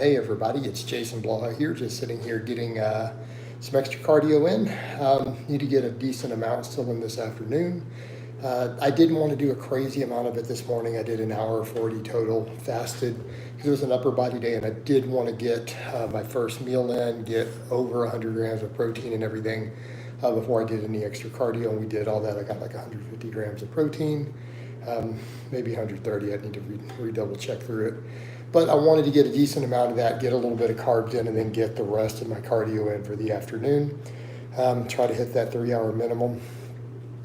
Hey everybody, it's Jason Blaha here, just sitting here getting some extra cardio in. Need to get a decent amount still in this afternoon. I didn't want to do a crazy amount of it this morning. I did an hour 40 total, fasted, because it was an upper body day, and I did want to get my first meal in, get over 100 grams of protein and everything before I did any extra cardio, and we did all that. I got like 150 grams of protein, maybe 130. I need to redouble check through it. But I wanted to get a decent amount of that, get a little bit of carbs in, and then get the rest of my cardio in for the afternoon. Try to hit that 3-hour minimum.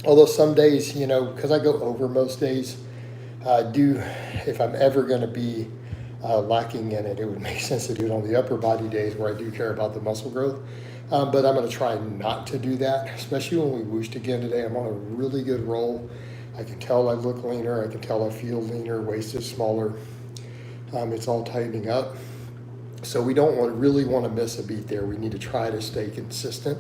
Although some days, you know, because I go over most days, if I'm ever going to be lacking in it, it would make sense to do it on the upper body days where I do care about the muscle growth. But I'm going to try not to do that, especially when we whooshed again today. I'm on a really good roll. I can tell I look leaner. I can tell I feel leaner. Waist is smaller. It's all tightening up. So we don't really want to miss a beat there. We need to try to stay consistent.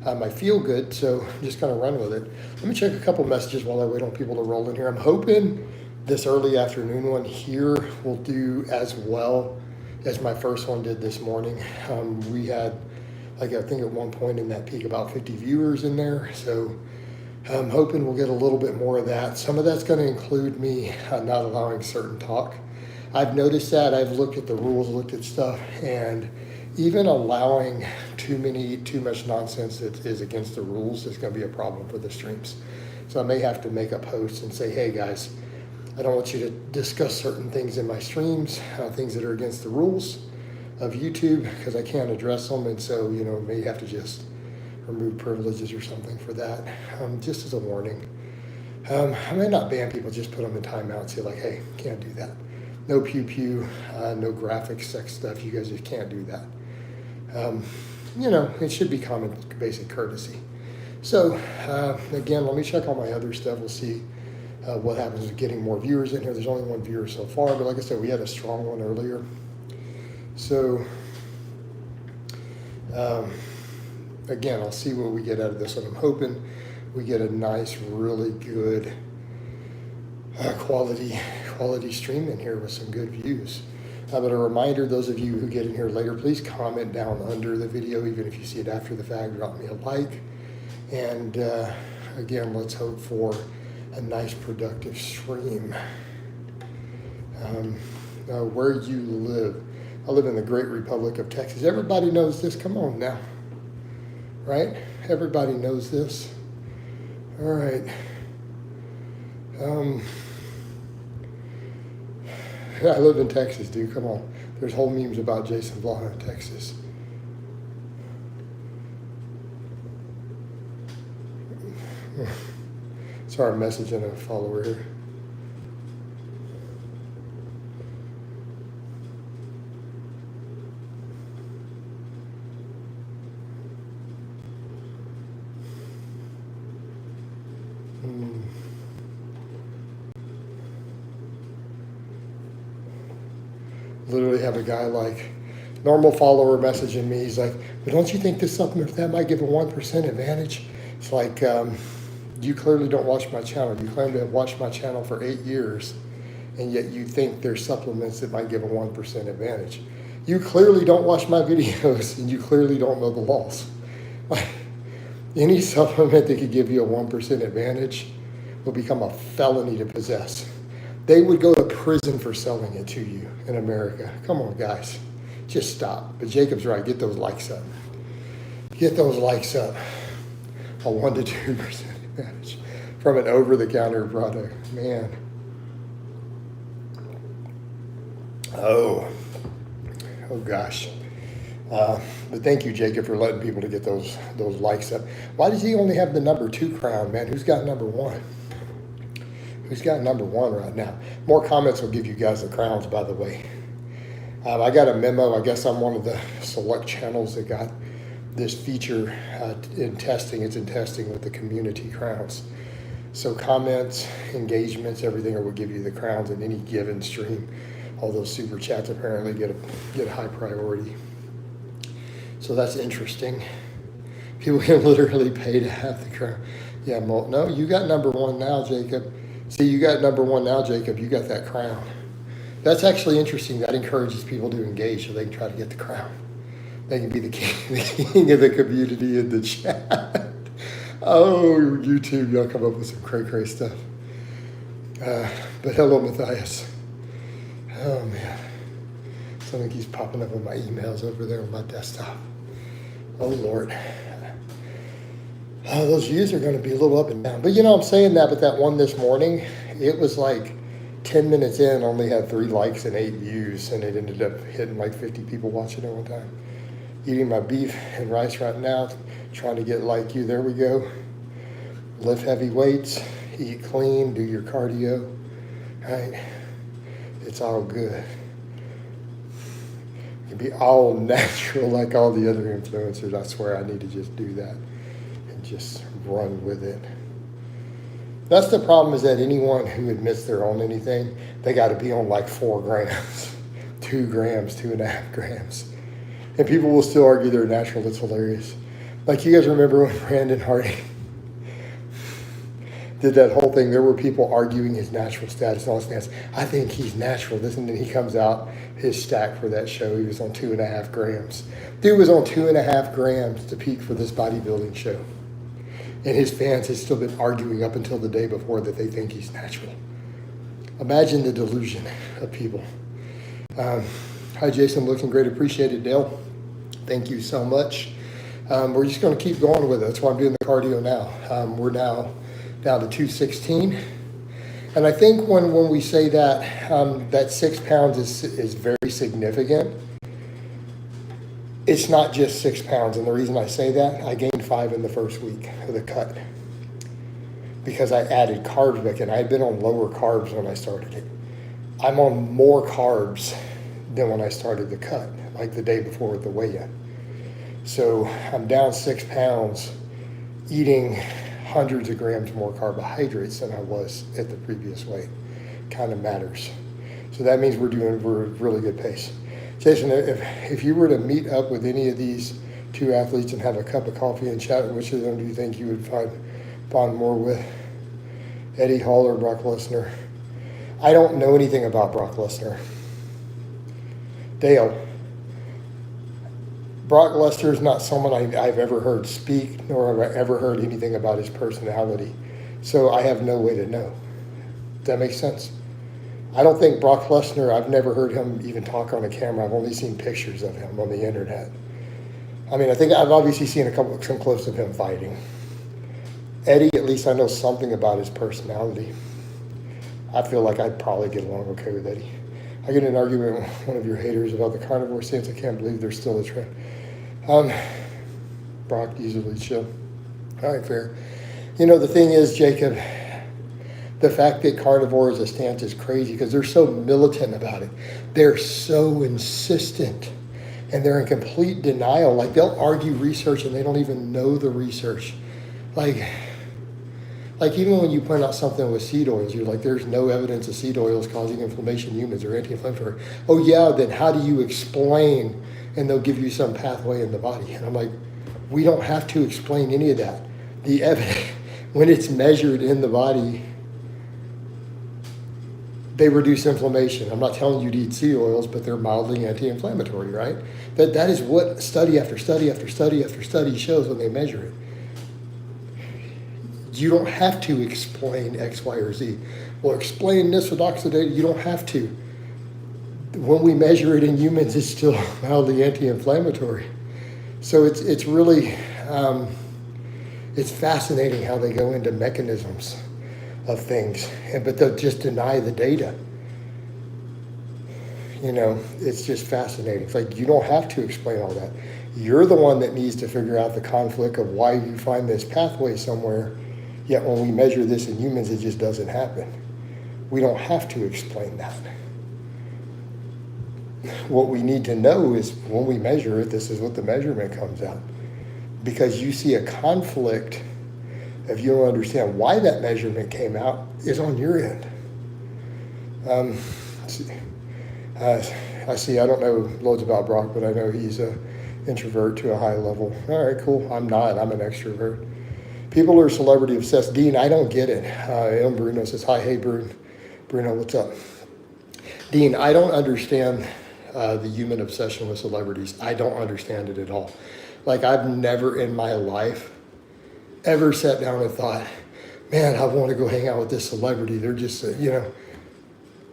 I feel good, so I'm just going to run with it. Let me check a couple messages while I wait on people to roll in here. I'm hoping this early afternoon one here will do as well as my first one did this morning. We had, like, I think at one point in that peak, about 50 viewers in there. So I'm hoping we'll get a little bit more of that. Some of that's going to include me not allowing certain talk. I've noticed that. I've looked at the rules, looked at stuff, and even allowing too much nonsense that is against the rules is going to be a problem for the streams. So I may have to make a post and say, hey guys, I don't want you to discuss certain things in my streams, things that are against the rules of YouTube, because I can't address them, and so, you know, may have to just remove privileges or something for that, just as a warning. I may not ban people, just put them in timeout and say like, hey, can't do that. No pew-pew, no graphic sex stuff. You guys just can't do that. You know, it should be common basic courtesy. So, again, let me check all my other stuff. We'll see what happens with getting more viewers in here. There's only one viewer so far, but like I said, we had a strong one earlier. So, again, I'll see what we get out of this one. I'm hoping we get a nice, really good quality stream in here with some good views. But a reminder, those of you who get in here later, please comment down under the video, even if you see it after the fact, drop me a like. And again, let's hope for a nice productive stream. Where you live. I live in the great Republic of Texas. Everybody knows this. Come on now. Right? Everybody knows this. All right. I live in Texas, dude. Come on. There's whole memes about Jason Blaha in Texas. Sorry, I'm messaging a follower here. Literally have a guy like normal follower messaging me. He's like, but don't you think this supplement that might give a 1% advantage? It's like, you clearly don't watch my channel. You claim to have watched my channel for 8 years, and yet you think there's supplements that might give a 1% advantage. You clearly don't watch my videos, and you clearly don't know the laws. Like, any supplement that could give you a 1% advantage will become a felony to possess. They would go to prison for selling it to you in America. Come on, guys. Just stop. But Jacob's right. Get those likes up. Get those likes up. A 1 to 2% advantage from an over-the-counter product. Man. Oh gosh. But thank you, Jacob, for letting people to get those likes up. Why does he only have the number 2 crown, man? Who's got number 1? Who's got number 1 right now? More comments will give you guys the crowns, by the way. I got a memo. I guess I'm one of the select channels that got this feature in testing. It's in testing with the community crowns. So comments, engagements, everything will give you the crowns in any given stream. All those super chats apparently get a high priority. So that's interesting. People can literally pay to have the crown. Yeah, no, you got number 1 now, Jacob. See, you got number 1 now, Jacob. You got that crown. That's actually interesting. That encourages people to engage so they can try to get the crown. They can be the king of the community in the chat. Oh, YouTube, y'all come up with some cray stuff. But hello, Matthias. Oh, man. Something keeps popping up on my emails over there on my desktop. Oh, Lord. Those views are going to be a little up and down. But, I'm saying that, but that one this morning, it was like 10 minutes in, only had 3 likes and 8 views, and it ended up hitting like 50 people watching at one time. Eating my beef and rice right now, trying to get like you. There we go. Lift heavy weights, eat clean, do your cardio. Right? It's all good. You can be all natural like all the other influencers. I swear I need to just do that and just run with it. That's the problem, is that anyone who admits they're on anything, they got to be on like 4 grams, 2 grams, 2.5 grams. And people will still argue they're natural. It's hilarious. Like, you guys remember when Brandon Harding did that whole thing? There were people arguing his natural status and all his stats. I think he's natural. And then he comes out, his stack for that show, he was on 2.5 grams. Dude was on 2.5 grams to peak for this bodybuilding show. And his fans had still been arguing up until the day before that they think he's natural. Imagine the delusion of people. Hi, Jason. Looking great. Appreciate it, Dale. Thank you so much. We're just going to keep going with it. That's why I'm doing the cardio now. We're now down to 216. And I think when we say that, that 6 pounds is very significant, it's not just 6 pounds. And the reason I say that, I gained 5 in the first week of the cut because I added carbs back in. I had been on lower carbs when I started it. I'm on more carbs than when I started the cut, like the day before the weigh-in. So I'm down 6 pounds, eating hundreds of grams more carbohydrates than I was at the previous weight. Kind of matters. So that means we're really good pace. Jason, if you were to meet up with any of these 2 athletes and have a cup of coffee and chat, which of them do you think you would bond more with? Eddie Hall or Brock Lesnar? I don't know anything about Brock Lesnar. Dale, Brock Lesnar is not someone I've ever heard speak, nor have I ever heard anything about his personality. So I have no way to know. Does that make sense? I don't think Brock Lesnar, I've never heard him even talk on a camera. I've only seen pictures of him on the internet. I mean, I think I've obviously seen some clips of him fighting. Eddie, at least I know something about his personality. I feel like I'd probably get along okay with Eddie. I get in an argument with one of your haters about the carnivore stance. I can't believe they're still a trend. Brock usually chill. All right, fair. The thing is, Jacob, the fact that carnivore is a stance is crazy because they're so militant about it. They're so insistent, and they're in complete denial. Like, they'll argue research and they don't even know the research. Like even when you point out something with seed oils, you're like, there's no evidence of seed oils causing inflammation in humans or anti-inflammatory. Oh yeah, then how do you explain? And they'll give you some pathway in the body. And I'm like, we don't have to explain any of that. The evidence, when it's measured in the body, they reduce inflammation. I'm not telling you to eat seed oils, but they're mildly anti-inflammatory, right? That is what study after study after study after study shows when they measure it. You don't have to explain X, Y, or Z. Well, explain this with oxidative. You don't have to. When we measure it in humans, it's still mildly anti-inflammatory. So it's really, it's fascinating how they go into mechanisms of things, but they'll just deny the data. It's just fascinating. It's like, you don't have to explain all that. You're the one that needs to figure out the conflict of why you find this pathway somewhere. Yet when we measure this in humans, it just doesn't happen. We don't have to explain that. What we need to know is when we measure it, this is what the measurement comes out. Because you see a conflict, if you don't understand why that measurement came out, is on your end. I see, I don't know loads about Brock, but I know he's an introvert to a high level. All right, cool. I'm not. I'm an extrovert. People are celebrity obsessed. Dean, I don't get it. Bruno says, hi, hey, Bruno, what's up? Dean, I don't understand the human obsession with celebrities. I don't understand it at all. Like, I've never in my life ever sat down and thought, man, I want to go hang out with this celebrity. They're just,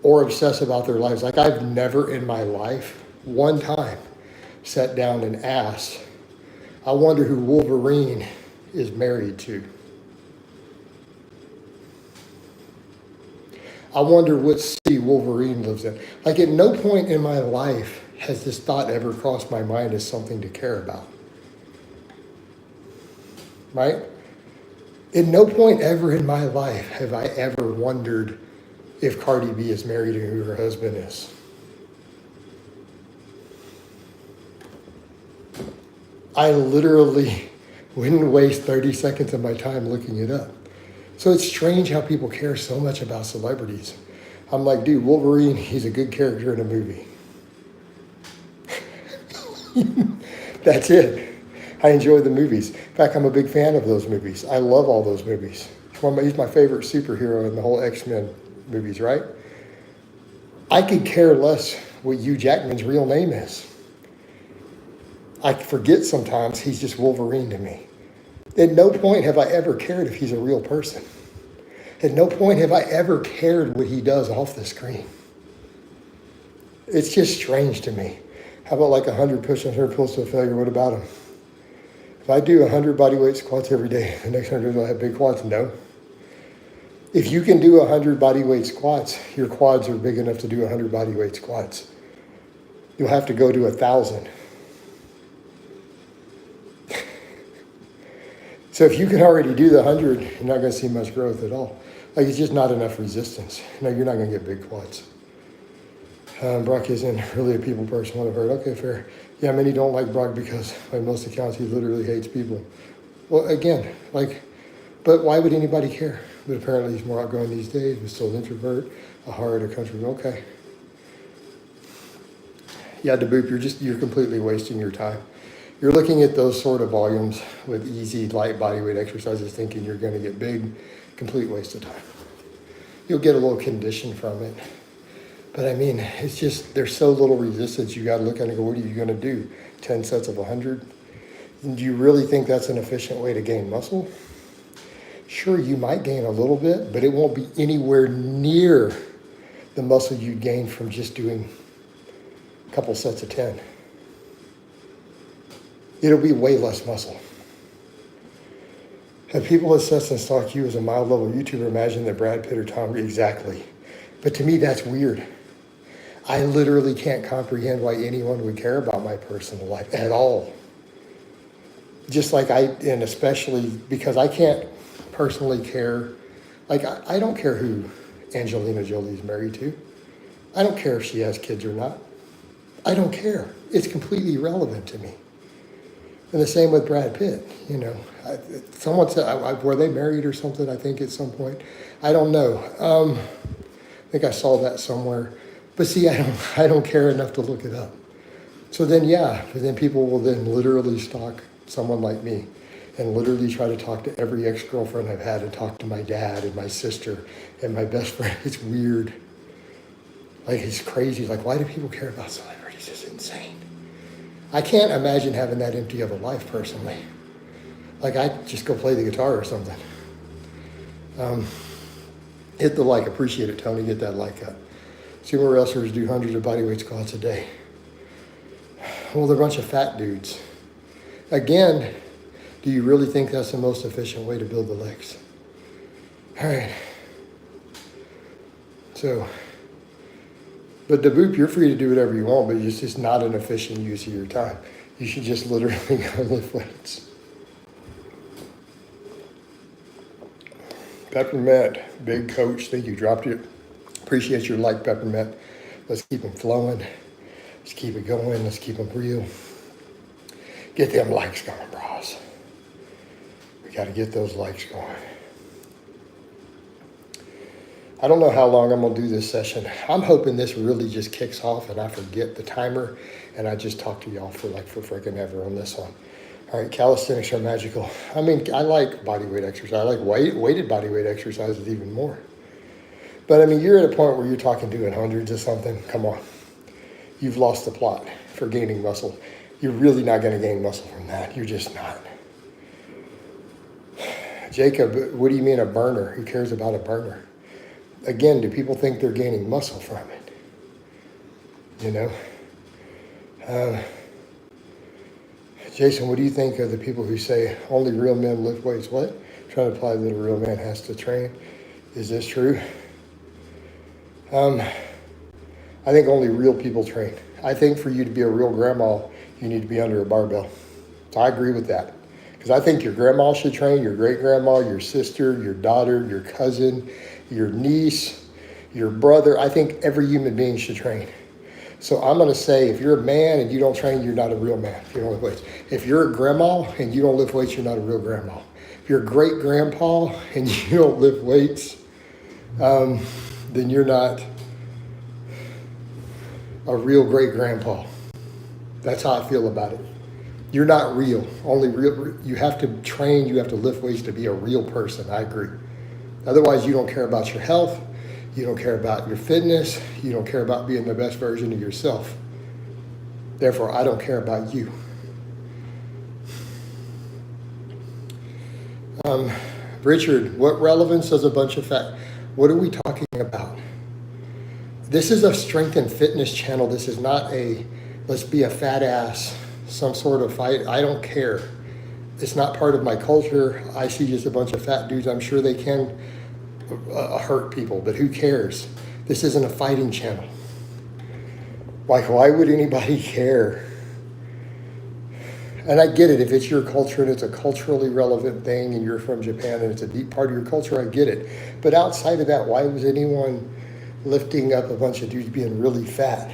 or obsess about their lives. Like, I've never in my life, one time, sat down and asked, I wonder who Wolverine is married to. I wonder what city Wolverine lives in. Like, at no point in my life has this thought ever crossed my mind as something to care about. Right? At no point ever in my life have I ever wondered if Cardi B is married and who her husband is. I literally wouldn't waste 30 seconds of my time looking it up. So it's strange how people care so much about celebrities. I'm like, dude, Wolverine, he's a good character in a movie. That's it. I enjoy the movies. In fact, I'm a big fan of those movies. I love all those movies. He's my favorite superhero in the whole X-Men movies, right? I could care less what Hugh Jackman's real name is. I forget sometimes he's just Wolverine to me. At no point have I ever cared if he's a real person. At no point have I ever cared what he does off the screen. It's just strange to me. How about like 100 push-ups, 100 pulls to failure? What about him? If I do 100 bodyweight squats every day, the next 100 will have big quads? No. If you can do 100 bodyweight squats, your quads are big enough to do 100 bodyweight squats. You'll have to go to 1,000. So if you can already do the 100, you're not going to see much growth at all. Like, it's just not enough resistance. No, you're not going to get big quads. Brock isn't really a people person, what I've heard. Okay, fair. Yeah, many don't like Brock because by most accounts he literally hates people. Well, again, but why would anybody care? But apparently he's more outgoing these days, but still an introvert, a hard, country. Okay. Yeah, DeBoop, you're completely wasting your time. You're looking at those sort of volumes with easy, light bodyweight exercises thinking you're going to get big. Complete waste of time. You'll get a little condition from it. But I mean, it's just, there's so little resistance. You got to look at it and go, what are you going to do? 10 sets of 100? Do you really think that's an efficient way to gain muscle? Sure, you might gain a little bit, but it won't be anywhere near the muscle you gain from just doing a couple sets of 10. It'll be way less muscle. Have people assess and stalk you as a mild-level YouTuber imagine that Brad Pitt or Tom? Exactly. But to me, that's weird. I literally can't comprehend why anyone would care about my personal life at all. Just like and especially because I can't personally care. Like, I don't care who Angelina Jolie is married to. I don't care if she has kids or not. I don't care. It's completely irrelevant to me. And the same with Brad Pitt, someone said, were they married or something, I think, at some point? I don't know. I think I saw that somewhere. But see, I don't care enough to look it up. So then, but then people will then literally stalk someone like me and literally try to talk to every ex-girlfriend I've had and talk to my dad and my sister and my best friend. It's weird. Like, it's crazy. Like, why do people care about celebrities? It's insane. I can't imagine having that empty of a life personally. Like, I'd just go play the guitar or something. Hit the like, appreciate it, Tony, get that like up. Sumo wrestlers do hundreds of bodyweight squats a day. Well, they're a bunch of fat dudes. Again, do you really think that's the most efficient way to build the legs? All right. So, but DeBoop, you're free to do whatever you want, but it's just not an efficient use of your time. You should just literally go lift weights. Peppermint, big coach, thank you, dropped it. Appreciate your like, Peppermint. Let's keep them flowing. Let's keep it going. Let's keep them real. Get them likes going, bros. We got to get those likes going. I don't know how long I'm going to do this session. I'm hoping this really just kicks off and I forget the timer and I just talk to y'all for freaking ever on this one. All right, calisthenics are magical. I mean, I like bodyweight exercise. I like weighted bodyweight exercises even more. But I mean, you're at a point where you're talking doing hundreds or something. Come on. You've lost the plot for gaining muscle. You're really not going to gain muscle from that. You're just not. Jacob, what do you mean a burner? Who cares about a burner? Again, do people think they're gaining muscle from it? You know? Jason, what do you think of the people who say only real men lift weights? What? Trying to imply that a real man has to train. Is this true? I think only real people train. I think for you to be a real grandma, you need to be under a barbell. So I agree with that. Because I think your grandma should train, your great-grandma, your sister, your daughter, your cousin, your niece, your brother. I think every human being should train. So I'm going to say if you're a man and you don't train, you're not a real man if you don't lift weights. If you're a grandma and you don't lift weights, you're not a real grandma. If you're a great-grandpa and you don't lift weights, then you're not a real great-grandpa. That's how I feel about it. You're not real. Only real. You have to train, you have to lift weights to be a real person. I agree. Otherwise, you don't care about your health. You don't care about your fitness. You don't care about being the best version of yourself. Therefore, I don't care about you. Richard, what relevance does a bunch of fat? What are we talking about? This is a strength and fitness channel. This is not a let's be a fat ass, some sort of fight. I don't care. It's not part of my culture. I see just a bunch of fat dudes. I'm sure they can hurt people, but who cares? This isn't a fighting channel. Like, why would anybody care? And I get it. If it's your culture and it's a culturally relevant thing and you're from Japan and it's a deep part of your culture, I get it. But outside of that, why was anyone lifting up a bunch of dudes being really fat?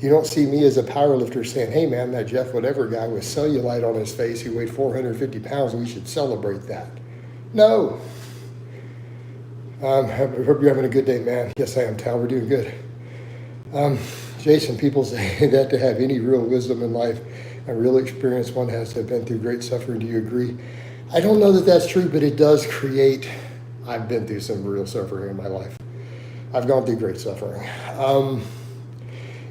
You don't see me as a power lifter saying, hey man, that Jeff whatever guy with cellulite on his face who weighed 450 pounds, we should celebrate that. No. I hope you're having a good day, man. Yes, I am, Tal. We're doing good. Jason, people say that to have any real wisdom in life and real experience, one has to have been through great suffering. Do you agree? I don't know that that's true, but it does create, I've been through some real suffering in my life. I've gone through great suffering.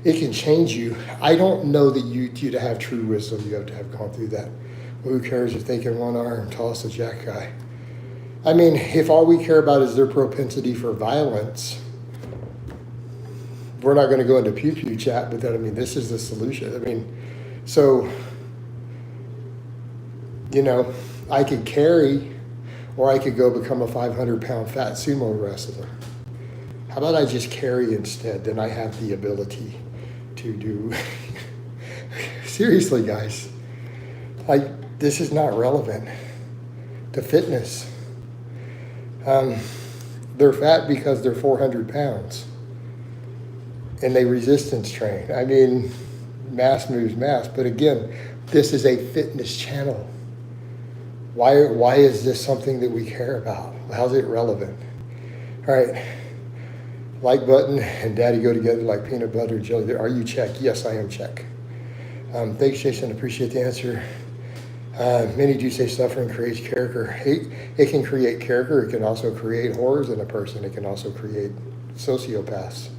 It can change you. I don't know that you to have true wisdom, you have to have gone through that. Well, who cares if they can one arm toss a jack guy? I mean, if all we care about is their propensity for violence, we're not going to go into pew-pew chat, but then, I mean, this is the solution. I mean, so, you know, I could carry, or I could go become a 500-pound fat sumo wrestler. How about I just carry instead? Then I have the ability to do. Seriously, guys, like, this is not relevant to fitness. They're fat because they're 400 pounds and they resistance train. I mean, mass moves mass, but again, this is a fitness channel. Why is this something that we care about? How's it relevant? All right. Like button and daddy go together like peanut butter and jelly. Are you check? Yes, I am check. Thanks, Jason. Appreciate the answer. Many do say suffering creates character. It can create character. It can also create horrors in a person. It can also create sociopaths,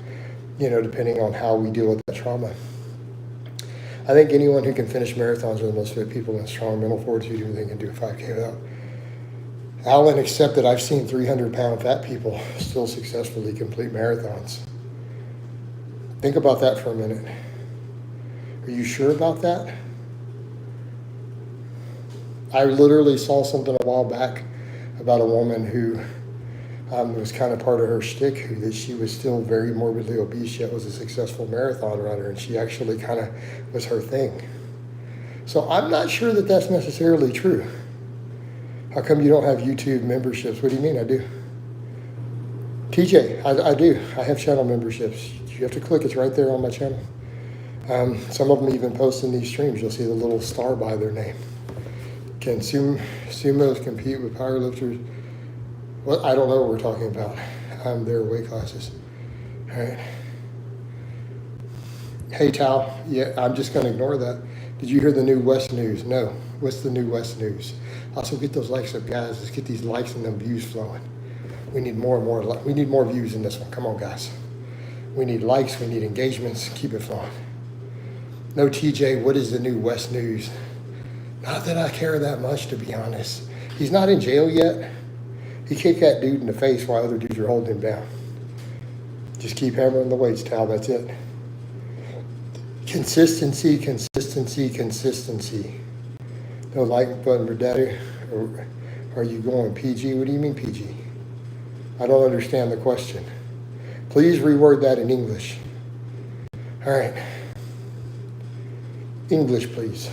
you know, depending on how we deal with that trauma. I think anyone who can finish marathons are the most fit people and strong mental fortitude who they can do a 5K without. Alan, except that I've seen 300-pound fat people still successfully complete marathons. Think about that for a minute. Are you sure about that? I literally saw something a while back about a woman who was kind of part of her shtick, that she was still very morbidly obese, yet was a successful marathon runner, and she actually kind of was her thing. So I'm not sure that that's necessarily true. How come you don't have YouTube memberships? What do you mean? I do. TJ, I do. I have channel memberships. You have to click. It's right there on my channel. Some of them even post in these streams. You'll see the little star by their name. Can sumos compete with powerlifters? Well, I don't know what we're talking about. Their weight classes. All right. Hey, Tal. Yeah, I'm just going to ignore that. Did you hear the new West News? No. What's the new West News? Also, get those likes up, guys. Let's get these likes and them views flowing. We need more and more. We need more views in this one. Come on, guys. We need likes. We need engagements. Keep it flowing. No TJ, what is the new West News? Not that I care that much, to be honest. He's not in jail yet. He kicked that dude in the face while other dudes are holding him down. Just keep hammering the weights, Tal. That's it. Consistency, consistency, consistency. No like button for daddy. Or are you going PG? What do you mean PG? I don't understand the question. Please reword that in English. All right. English, please.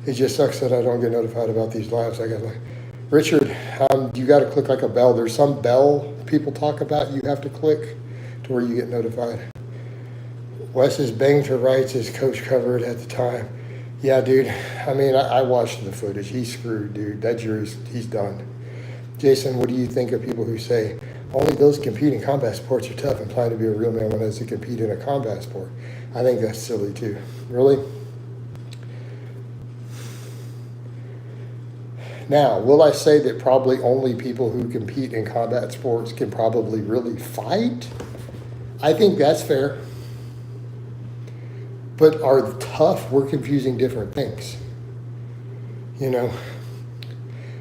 It just sucks that I don't get notified about these lives. I got like, Richard, you got to click like a bell. There's some bell people talk about you have to click to where you get notified. Wes's bang to rights is coach covered at the time. Yeah, dude. I mean, I watched the footage. He's screwed, dude. That jury's, he's done. Jason, what do you think of people who say only those compete in combat sports are tough and plan to be a real man when has to compete in a combat sport? I think that's silly too. Really? Now, will I say that probably only people who compete in combat sports can probably really fight? I think that's fair. But are tough, we're confusing different things. You know,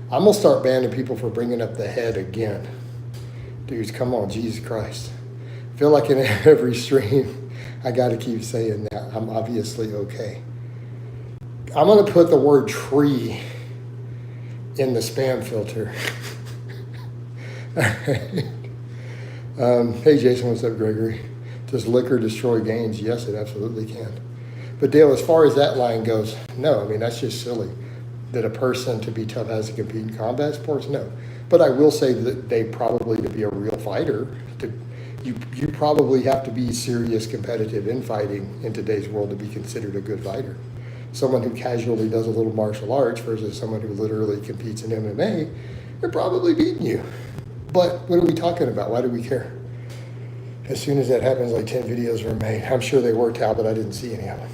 I'm going to start banning people for bringing up the head again. Dudes, come on, Jesus Christ. I feel like in every stream, I got to keep saying that. I'm obviously okay. I'm going to put the word tree in the spam filter. Hey Jason, what's up, Gregory? Does liquor destroy gains? Yes, it absolutely can. But Dale, as far as that line goes, no. I mean, that's just silly. That a person to be tough has to compete in combat sports? No. But I will say that they probably, to be a real fighter, you probably have to be serious competitive in fighting in today's world to be considered a good fighter. Someone who casually does a little martial arts versus someone who literally competes in MMA, they're probably beating you. But what are we talking about? Why do we care? As soon as that happens, like 10 videos were made. I'm sure they worked out, but I didn't see any of them.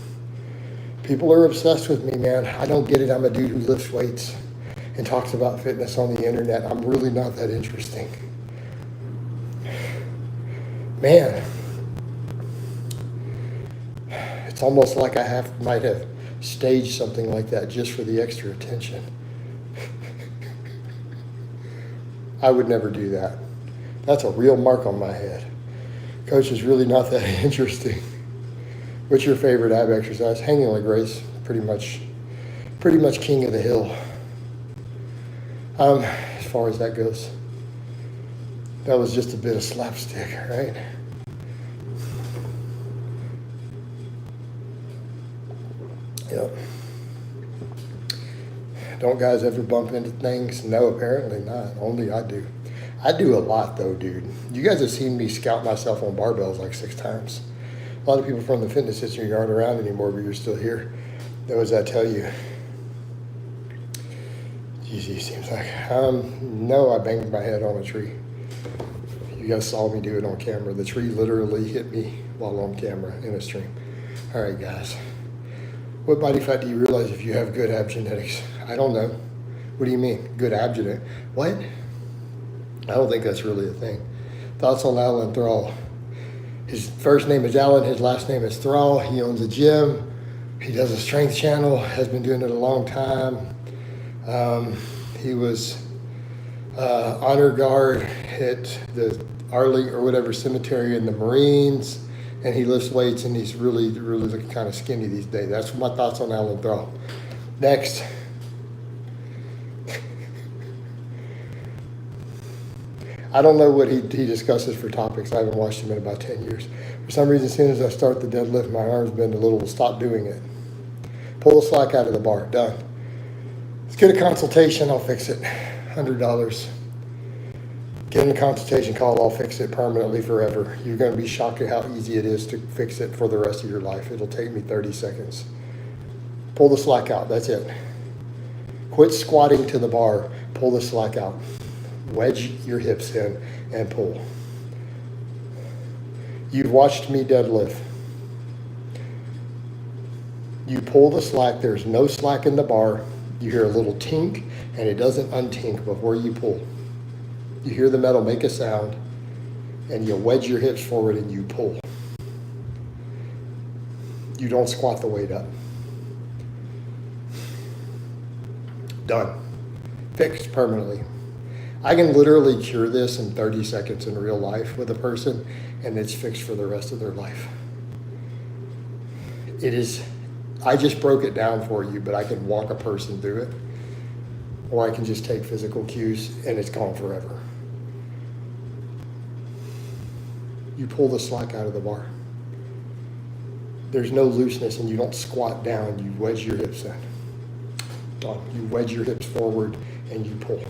People are obsessed with me, man. I don't get it. I'm a dude who lifts weights and talks about fitness on the internet. I'm really not that interesting. Man, it's almost like I might have staged something like that just for the extra attention. I would never do that. That's a real mark on my head. Coach is really not that interesting. What's your favorite ab exercise? Hanging leg raise, pretty much king of the hill. As far as that goes, that was just a bit of slapstick, right? Yep. Don't guys ever bump into things? No, apparently not. Only I do. I do a lot though, dude. You guys have seen me scout myself on barbells like 6 times. A lot of people from the fitness industry aren't around anymore, but you're still here. What does that tell you? Easy seems like. No, I banged my head on a tree. You guys saw me do it on camera. The tree literally hit me while on camera in a stream. All right, guys. What body fat do you realize if you have good ab genetics? I don't know. What do you mean? Good ab genetics? What? I don't think that's really a thing. Thoughts on Alan Thrall? His first name is Alan, his last name is Thrall. He owns a gym. He does a strength channel, has been doing it a long time. He was honor guard at the Arlington or whatever cemetery in the Marines, and he lifts weights, and he's really looking kind of skinny these days. That's my thoughts on Alan Thrall. Next. I don't know what he discusses for topics. I haven't watched him in about 10 years. For some reason, as soon as I start the deadlift, my arms bend a little. Stop doing it. Pull the slack out of the bar. Done. Let's get a consultation. I'll fix it. $100. Get in a consultation call. I'll fix it permanently forever. You're going to be shocked at how easy it is to fix it for the rest of your life. It'll take me 30 seconds. Pull the slack out. That's it. Quit squatting to the bar. Pull the slack out. Wedge your hips in and pull. You've watched me deadlift. You pull the slack. There's no slack in the bar. You hear a little tink, and it doesn't untink before you pull. You hear the metal make a sound, and you wedge your hips forward and you pull. You don't squat the weight up. Done. Fixed permanently. I can literally cure this in 30 seconds in real life with a person, and it's fixed for the rest of their life. It is, I just broke it down for you, but I can walk a person through it, or I can just take physical cues and it's gone forever. You pull the slack out of the bar. There's no looseness, and you don't squat down. You wedge your hips in. Done. You wedge your hips forward and you pull.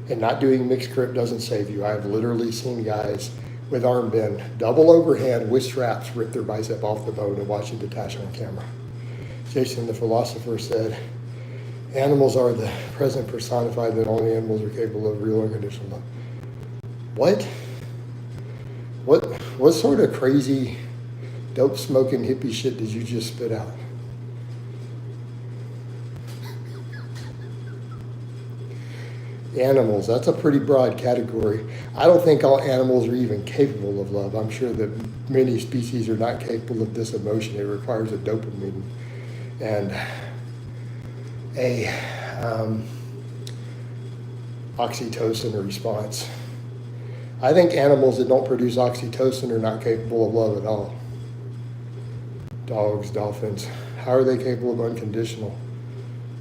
And not doing mixed grip doesn't save you. I've literally seen guys with arm bend, double overhand with straps, rip their bicep off the bone and watch it detach on camera. Jason, the philosopher, said, animals are the present personified that only animals are capable of real unconditional love. What? What sort of crazy, dope smoking hippie shit did you just spit out? Animals, that's a pretty broad category. I don't think all animals are even capable of love. I'm sure that many species are not capable of this emotion. It requires a dopamine and a oxytocin response. I think animals that don't produce oxytocin are not capable of love at all. Dogs, dolphins, how are they capable of unconditional?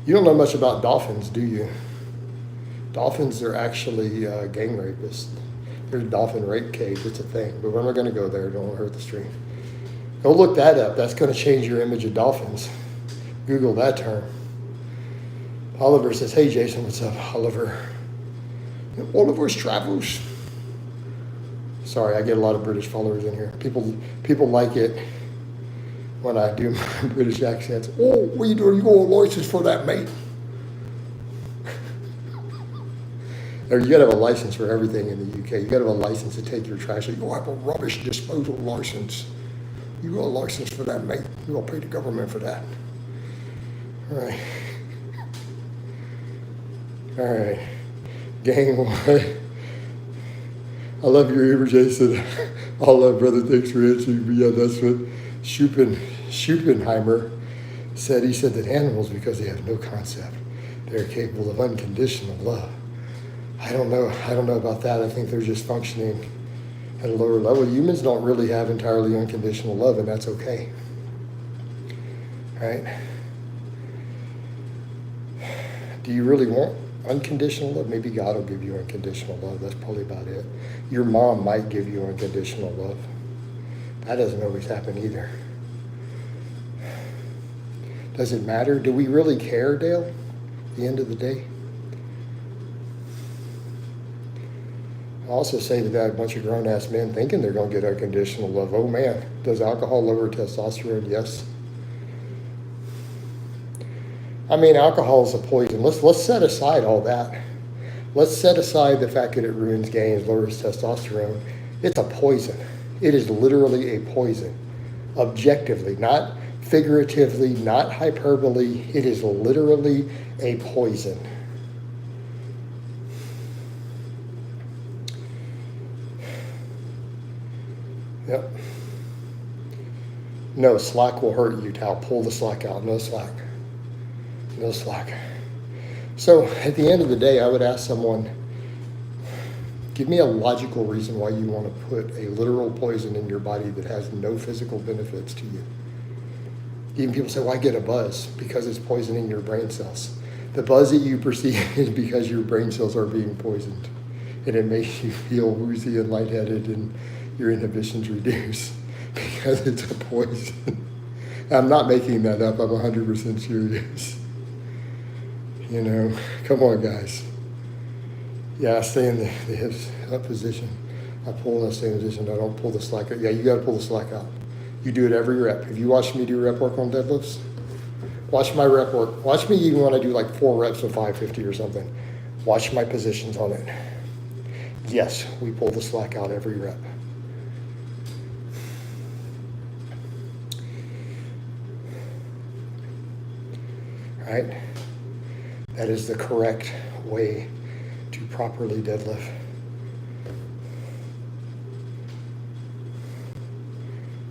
You don't know much about dolphins, do you? Dolphins are actually gang rapists. There's dolphin rape cage, it's a thing, but we're not going to go there, don't hurt the stream. Go look that up, that's going to change your image of dolphins. Google that term. Oliver says, hey Jason, what's up, Oliver? Oliver's Travels. Sorry, I get a lot of British followers in here. People like it when I do my British accents. Oh, what are you doing? You got a license for that, mate? Or you gotta have a license for everything in the UK. You gotta have a license to take your trash. You gotta have a rubbish disposal license. You got a license for that, mate. You gotta pay the government for that. All right. All right. Gang, I love your humor, Jason. All love, brother. Thanks for answering me. Yeah, that's what Schuppenheimer said. He said that animals, because they have no concept, they're capable of unconditional love. I don't know about that. I think they're just functioning at a lower level. Humans don't really have entirely unconditional love, and that's okay. Right? Do you really want unconditional love? Maybe God will give you unconditional love. That's probably about it. Your mom might give you unconditional love. That doesn't always happen either. Does it matter? Do we really care, Dale, at the end of the day? I also say to that a bunch of grown-ass men thinking they're going to get unconditional love. Oh, man, does alcohol lower testosterone? Yes. I mean, alcohol is a poison. Let's set aside all that. Let's set aside the fact that it ruins gains, lowers testosterone. It's a poison. It is literally a poison. Objectively, not figuratively, not hyperbole. It is literally a poison. Yep. No, slack will hurt you, Tal. Pull the slack out. No slack. No slack. So at the end of the day, I would ask someone, give me a logical reason why you want to put a literal poison in your body that has no physical benefits to you. Even people say, why get a buzz? Because it's poisoning your brain cells. The buzz that you perceive is because your brain cells are being poisoned. And it makes you feel woozy and lightheaded and your inhibitions reduce because it's a poison. I'm not making that up. I'm 100% serious. You know, come on, guys. Yeah, I stay in the hips up position. I pull and I stay in position. I don't pull the slack out. Yeah, you got to pull the slack out. You do it every rep. If you watch me do rep work on deadlifts, watch my rep work. Watch me even when I do like 4 reps of 550 or something. Watch my positions on it. Yes, we pull the slack out every rep. Right? That is the correct way to properly deadlift.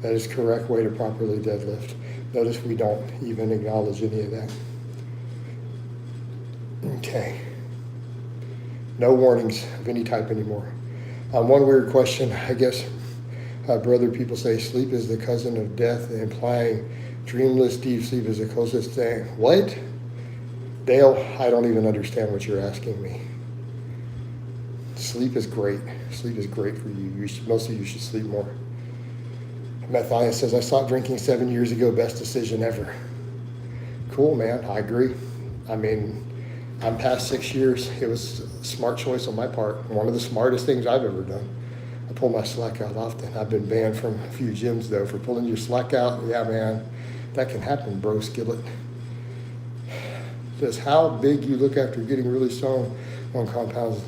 That is the correct way to properly deadlift. Notice we don't even acknowledge any of that. Okay. No warnings of any type anymore. One weird question, I guess, brother, people say sleep is the cousin of death, implying dreamless deep sleep is the closest thing. What? Dale, I don't even understand what you're asking me. Sleep is great. Sleep is great for you. Most of you should sleep more. Matthias says, I stopped drinking 7 years ago. Best decision ever. Cool, man. I agree. I mean, I'm past 6 years. It was a smart choice on my part. One of the smartest things I've ever done. I pull my slack out often. I've been banned from a few gyms, though, for pulling your slack out. Yeah, man. That can happen, bro, skillet. Says, how big you look after getting really strong on compounds.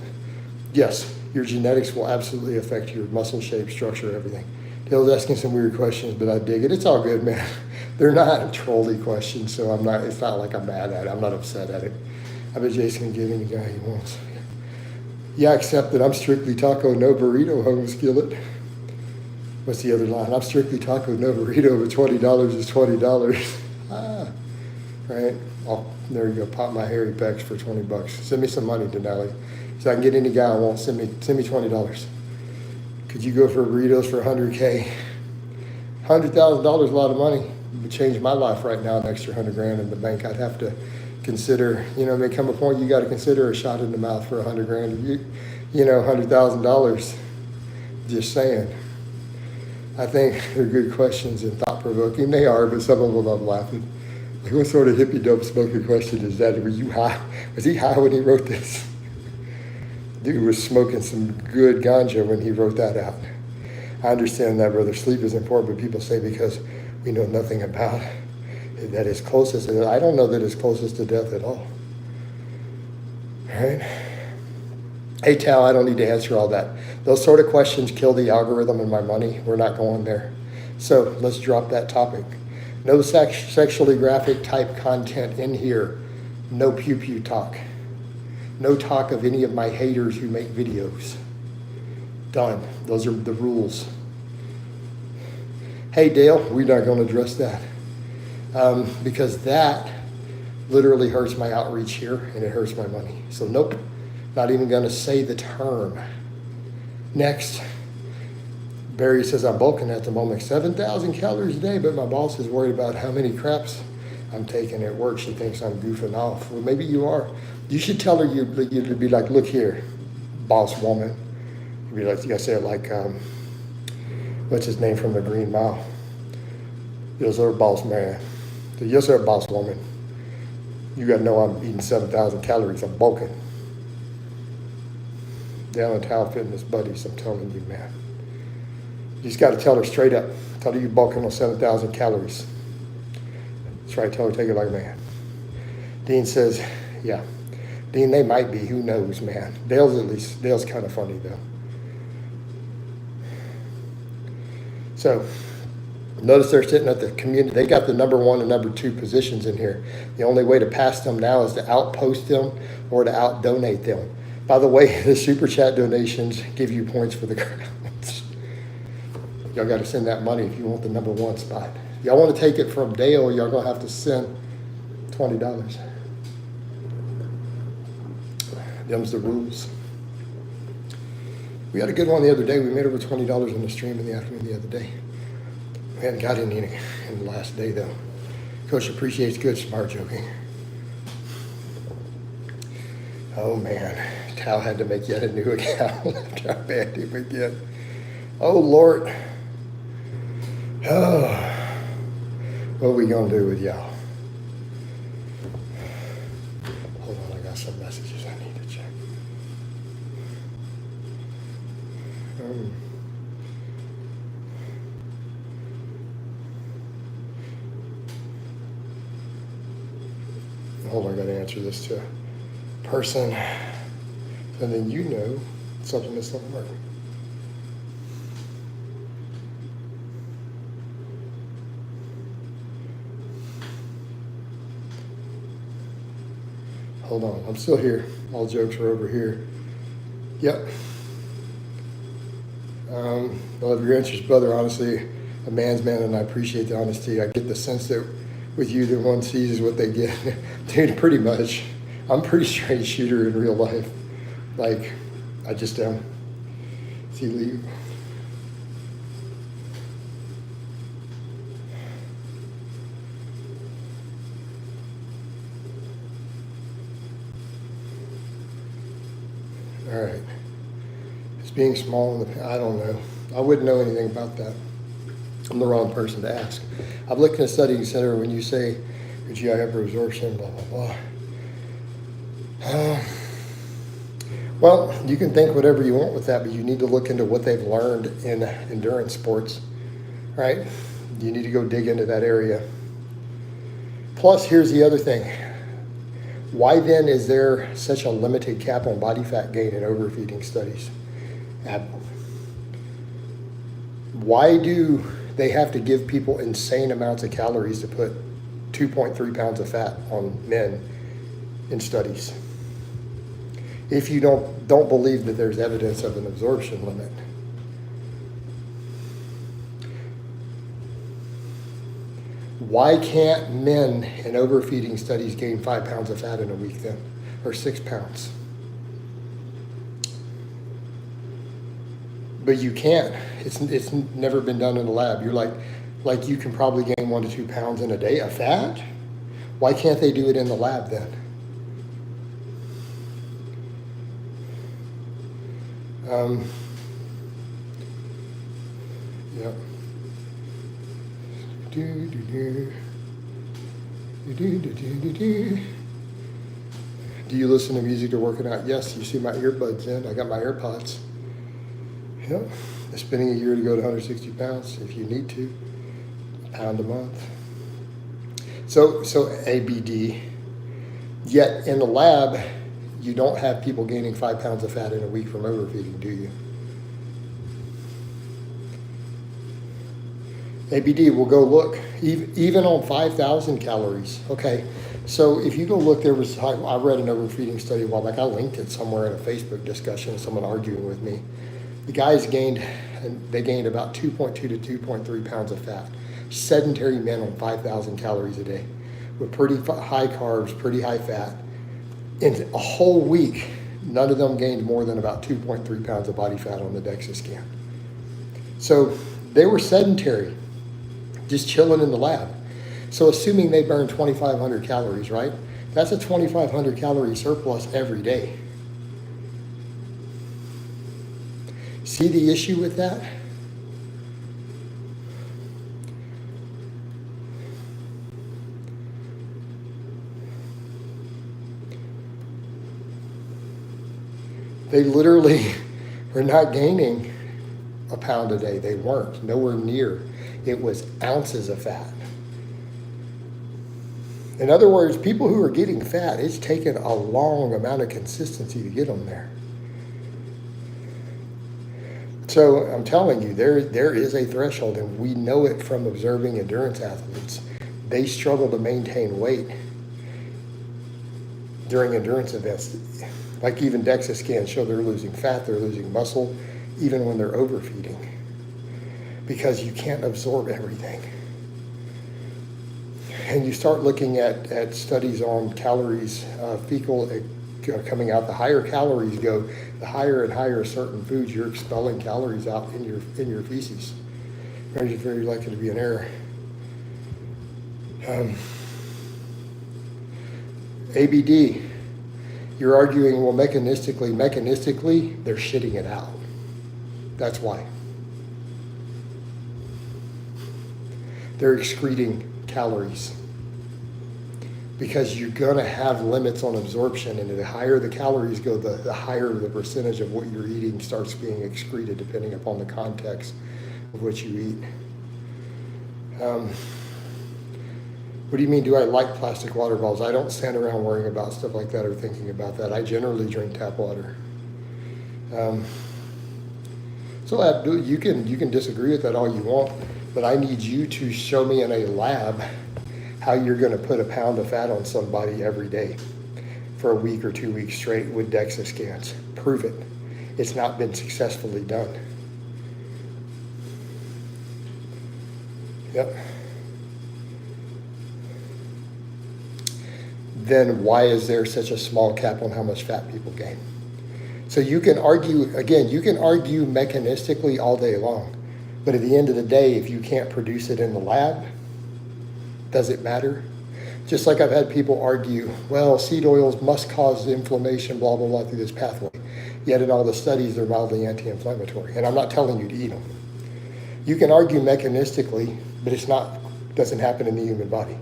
Yes, your genetics will absolutely affect your muscle shape, structure, everything. Dale's asking some weird questions, but I dig it. It's all good, man. They're not trolly questions, so it's not like I'm mad at it. I'm not upset at it. I bet Jason can give any guy he wants. Yeah, except that I'm strictly taco, no burrito, home skillet. What's the other line? I'm strictly taco, no burrito, but $20 is $20. Right? Oh, there you go. Pop my hairy pecs for $20. Send me some money, Denali. So I can get any guy I want. Send me $20. Could you go for burritos for $100K? $100,000 is a lot of money. It would change my life right now, an extra $100,000 in the bank. I'd have to consider, may come a point you got to consider a shot in the mouth for $100,000. $100,000. Just saying. I think they're good questions and thought-provoking. They are, but some of them I'm laughing. Like, what sort of hippie dope smoking question is that? Were you high? Was he high when he wrote this? Dude was smoking some good ganja when he wrote that out. I understand that, brother. Sleep is important, but people say because we know nothing about it, that is closest to death. I don't know that it's closest to death at all. All right? Hey, Tal, I don't need to answer all that. Those sort of questions kill the algorithm and my money. We're not going there. So let's drop that topic. No sexually graphic type content in here. No pew-pew talk. No talk of any of my haters who make videos. Done. Those are the rules. Hey, Dale, we're not going to address that. Because that literally hurts my outreach here and it hurts my money. So nope, not even going to say the term. Next, Barry says, I'm bulking at the moment, 7,000 calories a day, but my boss is worried about how many craps I'm taking at work. She thinks I'm goofing off. Well, maybe you are. You should tell her you'd be like, look here, boss woman. You'd be like, you gotta say it like, what's his name from the Green Mile? Yes, sir, boss man. Yes, sir, boss woman. You gotta know I'm eating 7,000 calories. I'm bulking. Down in Town Fitness Buddies, I'm telling you, man. You just gotta tell her straight up. Tell her you're bulking on 7,000 calories. That's right, tell her take it like a man. Dean says, yeah. Dean, they might be, who knows, man. Dale's kind of funny, though. So, notice they're sitting at the community. They got the number 1 and number 2 positions in here. The only way to pass them now is to outpost them or to out-donate them. By the way, the Super Chat donations give you points for the crowds. Y'all got to send that money if you want the number 1 spot. Y'all want to take it from Dale, y'all going to have to send $20. Them's the rules. We had a good one the other day. We made over $20 in the stream in the afternoon the other day. We hadn't got any in the last day, though. Coach appreciates good, smart joking. Oh, man. Tal had to make yet a new account after I banned him again. Oh, Lord. Oh. What are we going to do with y'all? Hold on, I got some messages I need to check. Hold on, I got to answer this to a person. And then something that's not working. Hold on, I'm still here. All jokes are over here. Yep. I love your answers, brother. Honestly, a man's man, and I appreciate the honesty. I get the sense that with you, that one sees is what they get. Dude, pretty much. I'm a pretty straight shooter in real life. Like, I just am. See, leave. All right. It's being small in the, I don't know. I wouldn't know anything about that. I'm the wrong person to ask. I've looked in a study center when you say your GI upper absorption, blah, blah, blah. Well, you can think whatever you want with that, but you need to look into what they've learned in endurance sports, right? You need to go dig into that area. Plus, here's the other thing. Why then is there such a limited cap on body fat gain in overfeeding studies? Why do they have to give people insane amounts of calories to put 2.3 pounds of fat on men in studies if you don't believe that there's evidence of an absorption limit? Why can't men in overfeeding studies gain 5 pounds of fat in a week then, or 6 pounds? But you can't. It's never been done in the lab. You're like you can probably gain 1 to 2 pounds in a day of fat. Why can't they do it in the lab then? Yep. Do you listen to music to working out? Yes, you see my earbuds in. I got my AirPods. Yep. Spending a year to go to 160 pounds if you need to. £1 pound a month. So ABD. Yet in the lab, you don't have people gaining 5 pounds of fat in a week from overfeeding, do you? ABD, we'll go look, even on 5,000 calories. Okay, so if you go look, I read an overfeeding study a while back. I linked it somewhere in a Facebook discussion, someone arguing with me. The guys gained about 2.2 to 2.3 pounds of fat. Sedentary men on 5,000 calories a day with pretty high carbs, pretty high fat. In a whole week, none of them gained more than about 2.3 pounds of body fat on the DEXA scan. So they were sedentary, just chilling in the lab. So assuming they burn 2,500 calories, right? That's a 2,500 calorie surplus every day. See the issue with that? They literally were not gaining a pound a day. They weren't, nowhere near. It was ounces of fat. In other words, people who are getting fat, it's taken a long amount of consistency to get them there. So I'm telling you, there is a threshold, and we know it from observing endurance athletes. They struggle to maintain weight during endurance events. Like even DEXA scans show they're losing fat, they're losing muscle, even when they're overfeeding, because you can't absorb everything. And you start looking at studies on calories, fecal coming out. The higher calories go, the higher and higher certain foods you're expelling calories out in your feces. Very likely to be an error. ABD. You're arguing, well, mechanistically, they're shitting it out. That's why. They're excreting calories. Because you're gonna have limits on absorption, and the higher the calories go, the higher the percentage of what you're eating starts being excreted, depending upon the context of what you eat. What do you mean, do I like plastic water bottles? I don't stand around worrying about stuff like that or thinking about that. I generally drink tap water. So you can disagree with that all you want, but I need you to show me in a lab how you're going to put a pound of fat on somebody every day. for a week or 2 weeks straight with DEXA scans. Prove it. It's not been successfully done. Yep. Then why is there such a small cap on how much fat people gain? So you can argue, again, you can argue mechanistically all day long, but at the end of the day, if you can't produce it in the lab, does it matter? Just like I've had people argue, well, seed oils must cause inflammation, blah, blah, blah, through this pathway. Yet in all the studies, they're mildly anti-inflammatory. And I'm not telling you to eat them. You can argue mechanistically, but doesn't happen in the human body.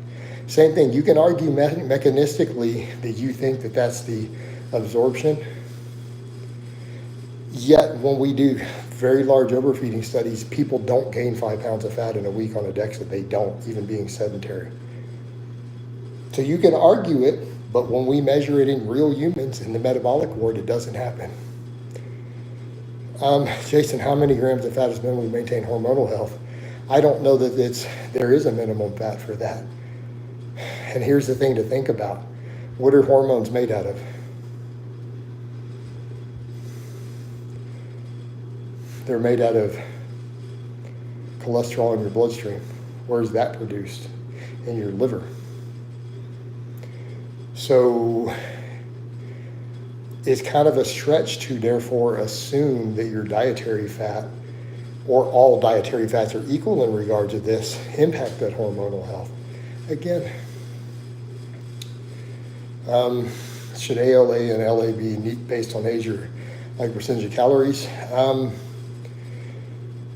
Same thing, you can argue mechanistically that you think that that's the absorption. Yet when we do very large overfeeding studies, people don't gain 5 pounds of fat in a week on a DEXA. They don't, even being sedentary. So you can argue it, but when we measure it in real humans in the metabolic ward, it doesn't happen. Jason, how many grams of fat is minimum to maintain hormonal health? I don't know that there is a minimum fat for that. And here's the thing to think about. What are hormones made out of? They're made out of cholesterol in your bloodstream. Where is that produced? In your liver. So it's kind of a stretch to therefore assume that your dietary fat or all dietary fats are equal in regard to this impact that hormonal health. Again, should ALA and LA be based on age or like percentage of calories?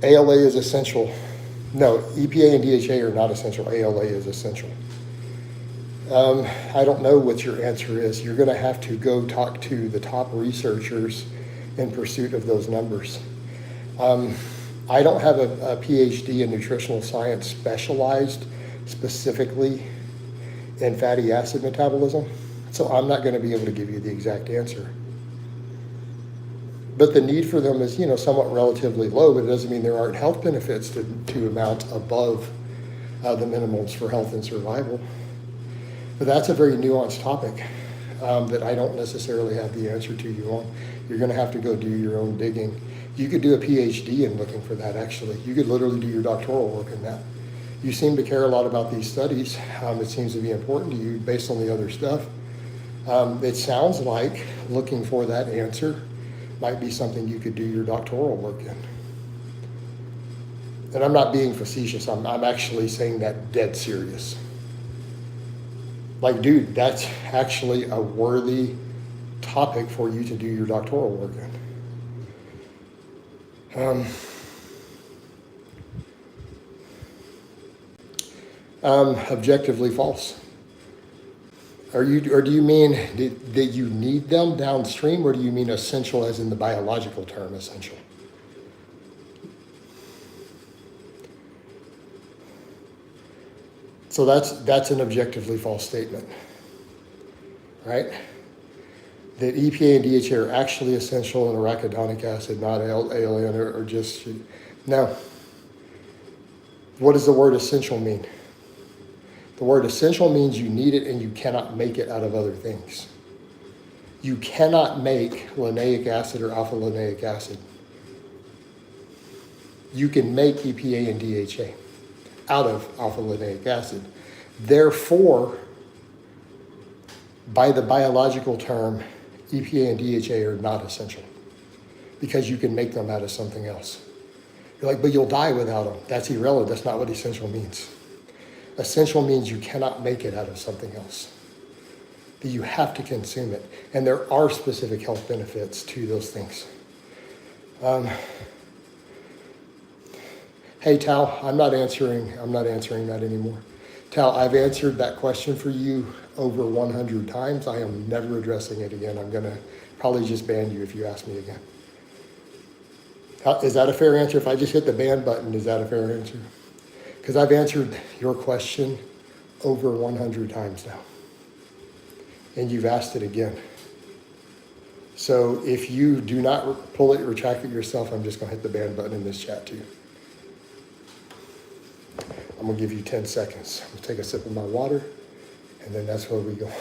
ALA is essential. No, EPA and DHA are not essential. ALA is essential. I don't know what your answer is. You're going to have to go talk to the top researchers in pursuit of those numbers. I don't have a PhD in nutritional science specialized specifically in fatty acid metabolism, so I'm not going to be able to give you the exact answer. But the need for them is, somewhat relatively low, but it doesn't mean there aren't health benefits to amount above the minimums for health and survival. But that's a very nuanced topic that I don't necessarily have the answer to you on. You're going to have to go do your own digging. You could do a PhD in looking for that, actually. You could literally do your doctoral work in that. You seem to care a lot about these studies. It seems to be important to you based on the other stuff. It sounds like looking for that answer might be something you could do your doctoral work in. And I'm not being facetious. I'm actually saying that dead serious. Like, dude, that's actually a worthy topic for you to do your doctoral work in. Objectively false. Or do you mean that you need them downstream, or do you mean essential as in the biological term essential? So that's an objectively false statement, right? That EPA and DHA are actually essential in arachidonic acid, not ALA, or just, no. What does the word essential mean? The word essential means you need it and you cannot make it out of other things. You cannot make linoleic acid or alpha linoleic acid. You can make EPA and DHA out of alpha linoleic acid. Therefore, by the biological term, EPA and DHA are not essential because you can make them out of something else. You're like, but you'll die without them. That's irrelevant. That's not what essential means. Essential means you cannot make it out of something else, that you have to consume it. And there are specific health benefits to those things. Hey, Tal, I'm not answering that anymore. Tal, I've answered that question for you over 100 times. I am never addressing it again. I'm going to probably just ban you if you ask me again. Is that a fair answer? If I just hit the ban button, is that a fair answer? Because I've answered your question over 100 times now. And you've asked it again. So if you do not pull it, retract it yourself, I'm just going to hit the ban button in this chat too. I'm going to give you 10 seconds. I'm going to take a sip of my water, and then that's where we go.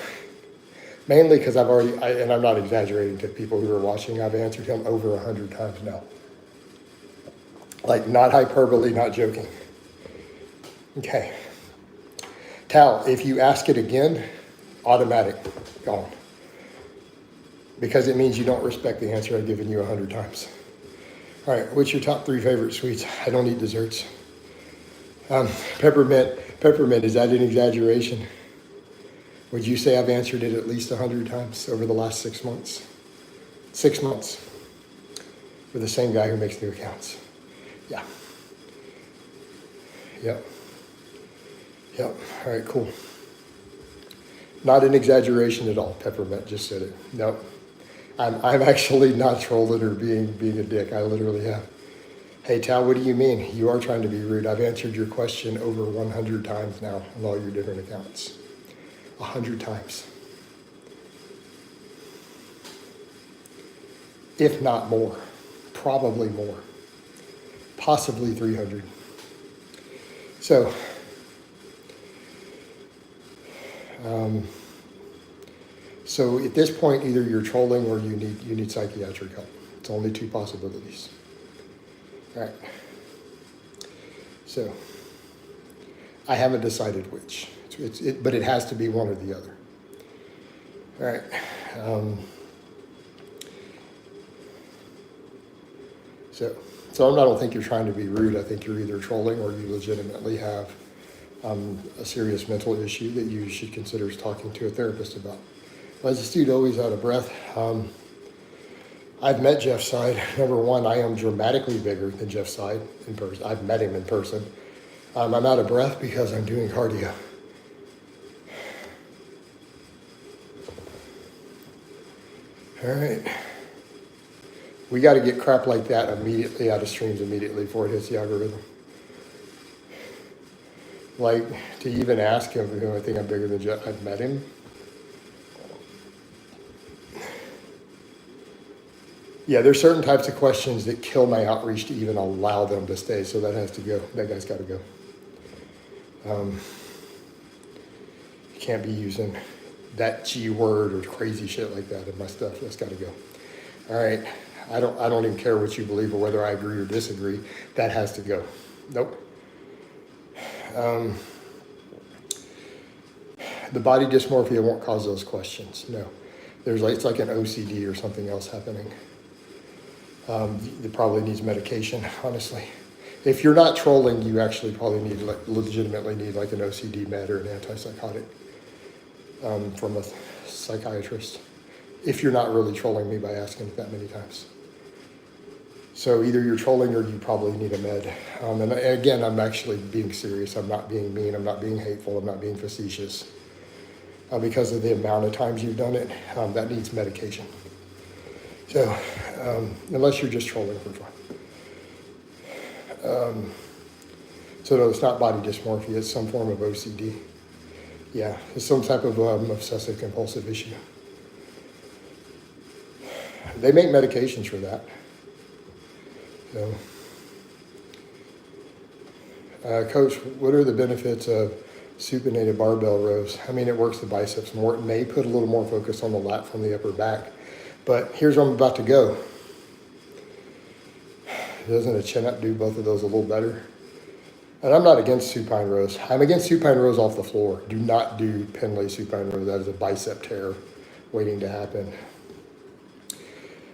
Mainly because I've already, and I'm not exaggerating to people who are watching, I've answered him over 100 times now. Like, not hyperbole, not joking. Okay. Tal, if you ask it again, automatic, gone. Because it means you don't respect the answer I've given you 100 times. All right, what's your top 3 favorite sweets? I don't eat desserts. Peppermint, is that an exaggeration? Would you say I've answered it at least 100 times over the last 6 months? 6 months. For the same guy who makes new accounts. Yeah. Yep. All right, cool. Not an exaggeration at all. Peppermint just said it. No. I'm actually not trolling or being a dick. I literally have. Hey, Tal, what do you mean? You are trying to be rude. I've answered your question over 100 times now on all your different accounts. 100 times. If not more. Probably more. Possibly 300. So, so at this point, either you're trolling or you need psychiatric help. It's only 2 possibilities. All right. So, I haven't decided which, but it has to be one or the other. All right. So I don't think you're trying to be rude. I think you're either trolling or you legitimately have a serious mental issue that you should consider talking to a therapist about. Why is this dude always out of breath? I've met Jeff's side. Number one, I am dramatically bigger than Jeff's side in person. I've met him in person. I'm out of breath because I'm doing cardio. All right. We got to get crap like that immediately out of streams immediately before it hits the algorithm. Like, to even ask him, I think I'm bigger than Jeff. I've met him. Yeah, there's certain types of questions that kill my outreach to even allow them to stay. So that has to go. That guy's got to go. You can't be using that G word or crazy shit like that in my stuff. That's got to go. All right. I don't even care what you believe or whether I agree or disagree. That has to go. Nope. The body dysmorphia won't cause those questions. No. It's like an OCD or something else happening. It probably needs medication, honestly. If you're not trolling, you actually probably legitimately need like an OCD med or an antipsychotic from a psychiatrist. If you're not really trolling me by asking it that many times. So either you're trolling or you probably need a med. And again, I'm actually being serious. I'm not being mean. I'm not being hateful. I'm not being facetious. Because of the amount of times you've done it, that needs medication. So unless you're just trolling for fun. So no, it's not body dysmorphia. It's some form of OCD. Yeah, it's some type of obsessive compulsive issue. They make medications for that. So, Coach, what are the benefits of supinated barbell rows? I mean, it works the biceps more. It may put a little more focus on the lat from the upper back. But here's where I'm about to go. Doesn't a chin-up do both of those a little better? And I'm not against supine rows. I'm against supine rows off the floor. Do not do Pendlay supine rows. That is a bicep tear waiting to happen.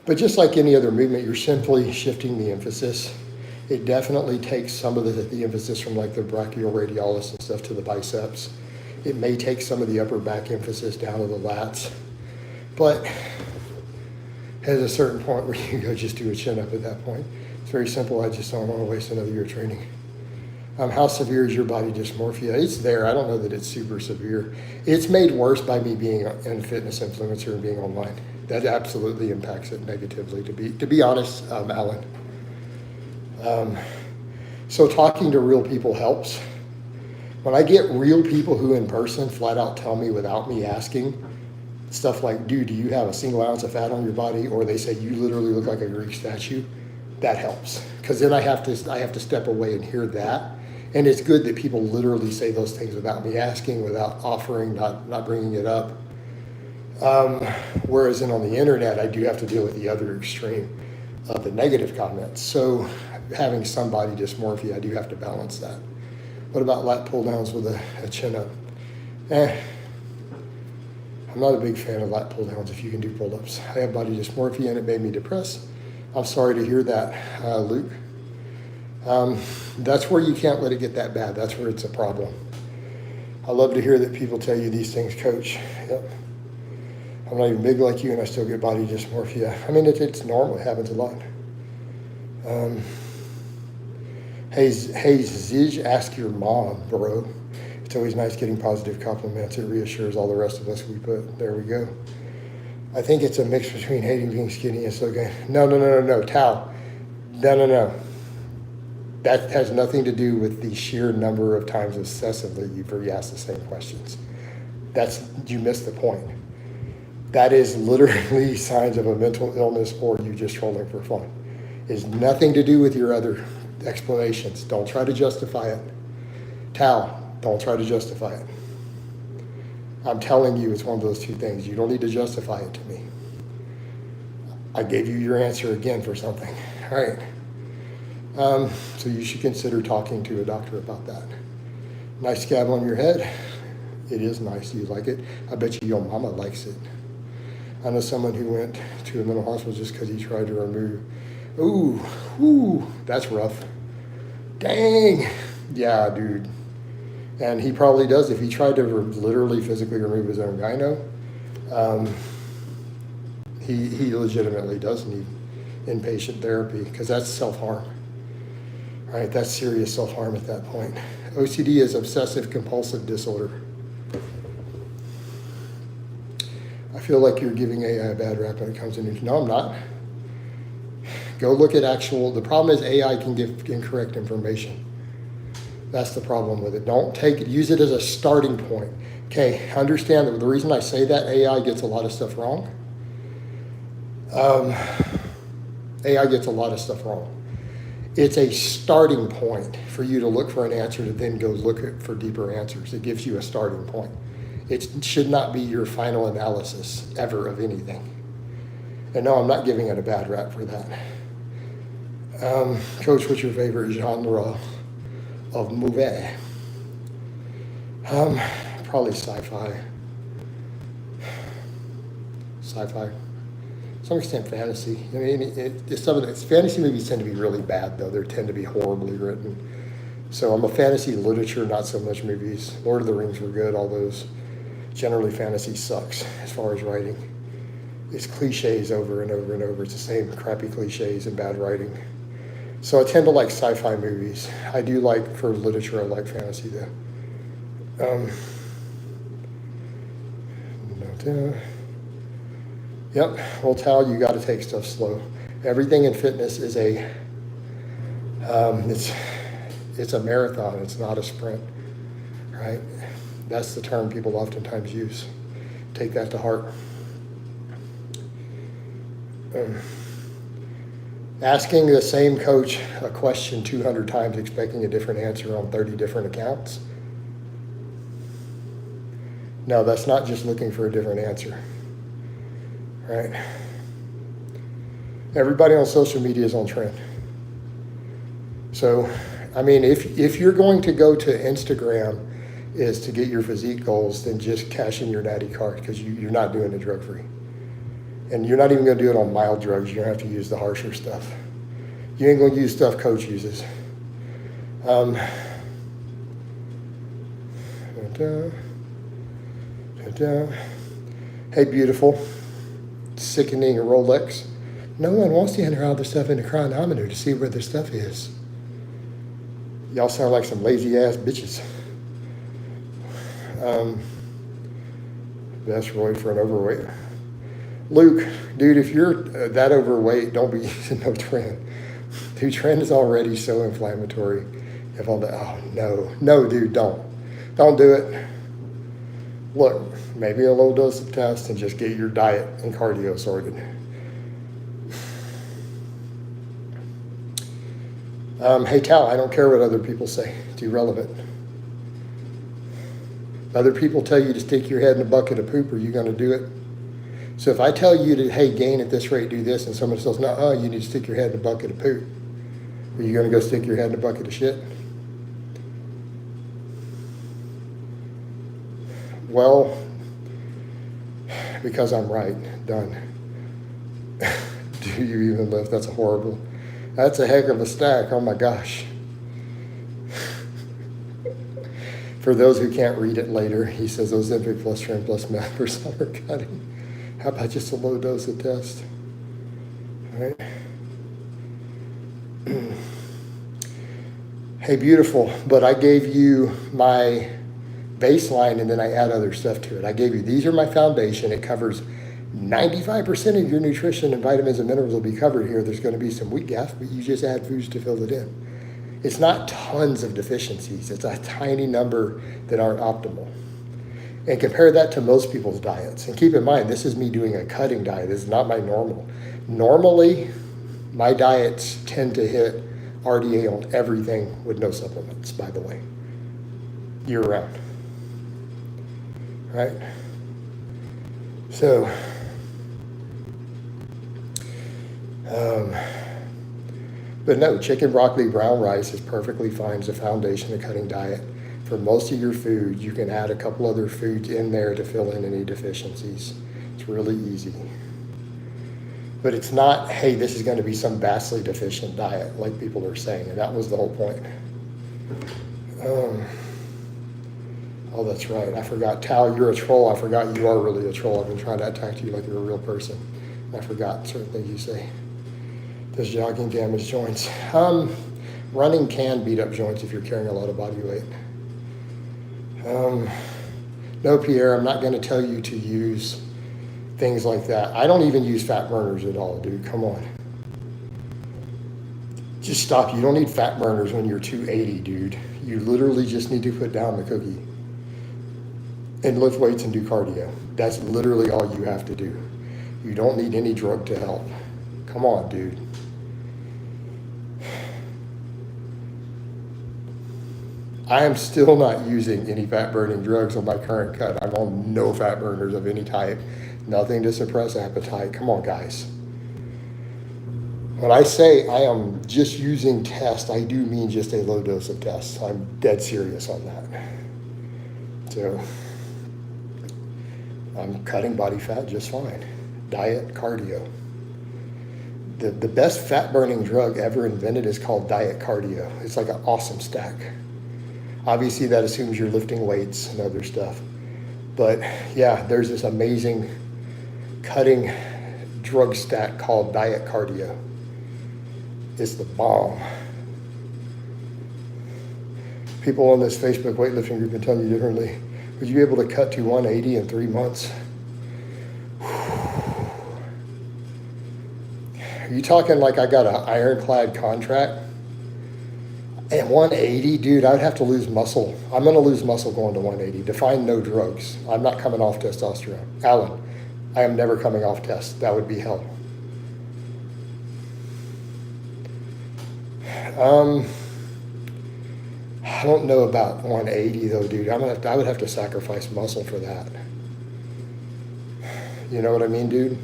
But just like any other movement, you're simply shifting the emphasis. It definitely takes some of the emphasis from like the brachioradialis and stuff to the biceps. It may take some of the upper back emphasis down to the lats. But at a certain point where you can go just do a chin-up at that point. It's very simple. I just don't want to waste another year of training. How severe is your body dysmorphia? It's there. I don't know that it's super severe. It's made worse by me being a fitness influencer and being online. That absolutely impacts it negatively, to be honest, Alan. So talking to real people helps. When I get real people who in person flat out tell me without me asking, stuff like, dude, do you have a single ounce of fat on your body? Or they say, you literally look like a Greek statue. That helps. Because then I have to step away and hear that. And it's good that people literally say those things without me asking, without offering, not bringing it up. Whereas on the internet, I do have to deal with the other extreme of the negative comments. So having some body dysmorphia, I do have to balance that. What about lat pull downs with a chin up? I'm not a big fan of lat pull downs if you can do pull ups. I have body dysmorphia and it made me depressed. I'm sorry to hear that, Luke. That's where you can't let it get that bad. That's where it's a problem. I love to hear that people tell you these things, coach. Yep. I'm not even big like you and I still get body dysmorphia. I mean, it's normal. It happens a lot. Hey, Zij, ask your mom, bro. It's always nice getting positive compliments. It reassures all the rest of us we put. There we go. I think it's a mix between hating being skinny and still going, no, Tao. No. That has nothing to do with the sheer number of times obsessively you've asked the same questions. You missed the point. That is literally signs of a mental illness or you just trolling for fun. It's nothing to do with your other explanations. Don't try to justify it. Tao, don't try to justify it. I'm telling you it's one of those two things. You don't need to justify it to me. I gave you your answer again for something. All right. So you should consider talking to a doctor about that. Nice scab on your head. It is nice. You like it? I bet you your mama likes it. I know someone who went to a mental hospital just because he tried to remove. Ooh, that's rough. Dang. Yeah, dude. And he probably does. If he tried to literally physically remove his own gyno, he legitimately does need inpatient therapy because that's self-harm. All right, that's serious self-harm at that point. OCD is obsessive compulsive disorder. I feel like you're giving AI a bad rap when it comes to nutrition. No, I'm not. Go look at the problem is AI can give incorrect information. That's the problem with it. Don't use it as a starting point. Okay, understand that the reason I say that AI gets a lot of stuff wrong. AI gets a lot of stuff wrong. It's a starting point for you to look for an answer to then go look for deeper answers. It gives you a starting point. It should not be your final analysis ever of anything. And no, I'm not giving it a bad rap for that. Coach, what's your favorite genre of movie? Probably sci-fi. To some extent fantasy. I mean, fantasy movies tend to be really bad, though. They tend to be horribly written. So I'm a fantasy literature, not so much movies. Lord of the Rings were good, all those. Generally, fantasy sucks as far as writing. It's cliches over and over and over. It's the same crappy cliches and bad writing. So I tend to like sci-fi movies. I do like, for literature, I like fantasy, though. Yep, well, Tal, you got to take stuff slow. Everything in fitness is it's a marathon. It's not a sprint, right? That's the term people oftentimes use. Take that to heart. Asking the same coach a question 200 times, expecting a different answer on 30 different accounts. No, that's not just looking for a different answer. Right? Everybody on social media is on trend. So, I mean, if you're going to go to Instagram is to get your physique goals, then just cash in your natty card because you're not doing it drug-free. And you're not even going to do it on mild drugs. You're going to have to use the harsher stuff. You ain't going to use stuff coach uses. Hey, beautiful. Sickening a Rolex. No one wants to enter all their stuff in the chronometer to see where their stuff is. Y'all sound like some lazy ass bitches. That's Roy for an overweight. Luke, dude, if you're that overweight, don't be using no trend. Dude, trend is already so inflammatory. If all that, no, dude, don't do it. Look, maybe a low dose of test and just get your diet and cardio sorted. Hey, Cal, I don't care what other people say. It's irrelevant. Other people tell you to stick your head in a bucket of poop. Are you going to do it? So if I tell you to, hey, gain at this rate, do this, and someone says, no, you need to stick your head in a bucket of poop, are you going to go stick your head in a bucket of shit? Well, because I'm right. Done. Do you even lift? That's a heck of a stack. Oh my gosh. For those who can't read it later, he says Ozempic plus trim plus meth for summer cutting. How about just a low dose of test? All right. Hey, beautiful. But I gave you my baseline and then I add other stuff to it. I gave you, these are my foundation. It covers 95% of your nutrition, and vitamins and minerals will be covered here. There's going to be some weak gaps, but you just add foods to fill it in. It's not tons of deficiencies. It's a tiny number that aren't optimal. And compare that to most people's diets. And keep in mind, this is me doing a cutting diet. This is not my normal. Normally, my diets tend to hit RDA on everything with no supplements, by the way, year round. Right? So, but no, chicken, broccoli, brown rice is perfectly fine as a foundation of cutting diet. For most of your food, you can add a couple other foods in there to fill in any deficiencies. It's really easy. But it's not, hey, this is going to be some vastly deficient diet like people are saying, and that was the whole point. Oh, that's right. I forgot. Tal, you're a troll. I forgot you are really a troll. I've been trying to attack you like you're a real person. I forgot certain things you say. Does jogging damage joints? Running can beat up joints if you're carrying a lot of body weight. No, Pierre, I'm not going to tell you to use things like that. I don't even use fat burners at all, dude. Come on. Just stop. You don't need fat burners when you're 280, dude. You literally just need to put down the cookie and lift weights and do cardio. That's literally all you have to do. You don't need any drug to help. Come on, dude. I am still not using any fat burning drugs on my current cut. I'm on no fat burners of any type. Nothing to suppress appetite. Come on, guys. When I say I am just using test, I do mean just a low dose of test. I'm dead serious on that. So I'm cutting body fat just fine. Diet, cardio. The best fat burning drug ever invented is called diet cardio. It's like an awesome stack. Obviously, that assumes you're lifting weights and other stuff. But yeah, there's this amazing cutting drug stack called diet cardio. It's the bomb. People on this Facebook weightlifting group can tell you differently. Would you be able to cut to 180 in 3 months? Are you talking like I got an ironclad contract? At 180, dude, I'd have to lose muscle. I'm going to lose muscle going to 180. Define no drugs. I'm not coming off testosterone. Alan, I am never coming off test. That would be hell. I don't know about 180 though, dude. I would have to sacrifice muscle for that. You know what I mean, dude?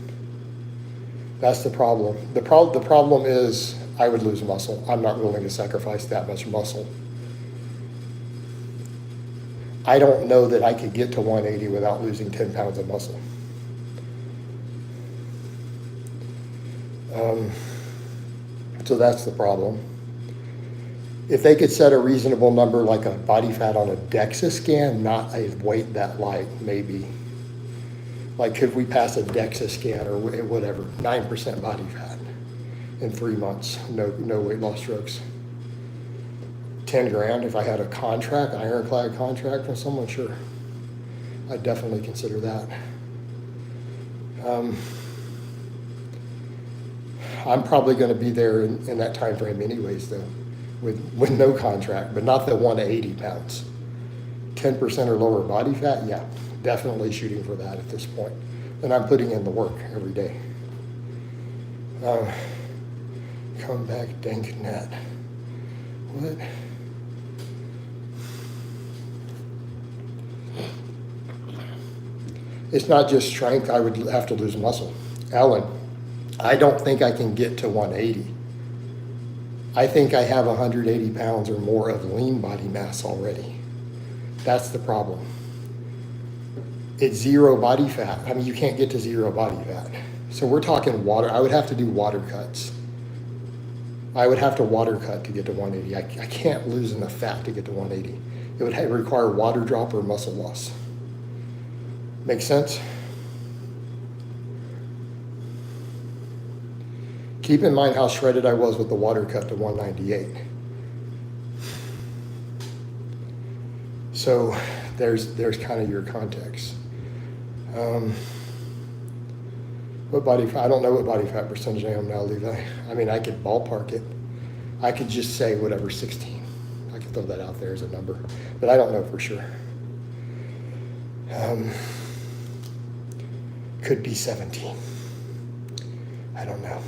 That's the problem. The problem is I would lose muscle. I'm not willing to sacrifice that much muscle. I don't know that I could get to 180 without losing 10 pounds of muscle. So that's the problem. If they could set a reasonable number like a body fat on a DEXA scan, not a weight that light, maybe. Like could we pass a DEXA scan or whatever, 9% body fat in 3 months, no weight loss drugs. 10 grand if I had a contract, ironclad contract from someone, sure. I'd definitely consider that. I'm probably going to be there in that time frame anyways, though, with no contract, but not the 180 pounds. 10% or lower body fat, yeah, definitely shooting for that at this point. And I'm putting in the work every day. Come back, dank net. What? It's not just strength, I would have to lose muscle. Alan, I don't think I can get to 180. I think I have 180 pounds or more of lean body mass already. That's the problem. It's zero body fat. I mean, you can't get to zero body fat. So we're talking water. I would have to do water cuts. I would have to water cut to get to 180. I can't lose enough fat to get to 180. It would require water drop or muscle loss. Make sense? Keep in mind how shredded I was with the water cut to 198. So there's kind of your context. What body fat? I don't know what body fat percentage I am now, Levi. I mean, I could ballpark it. I could just say whatever, 16. I could throw that out there as a number, but I don't know for sure. Could be 17. I don't know.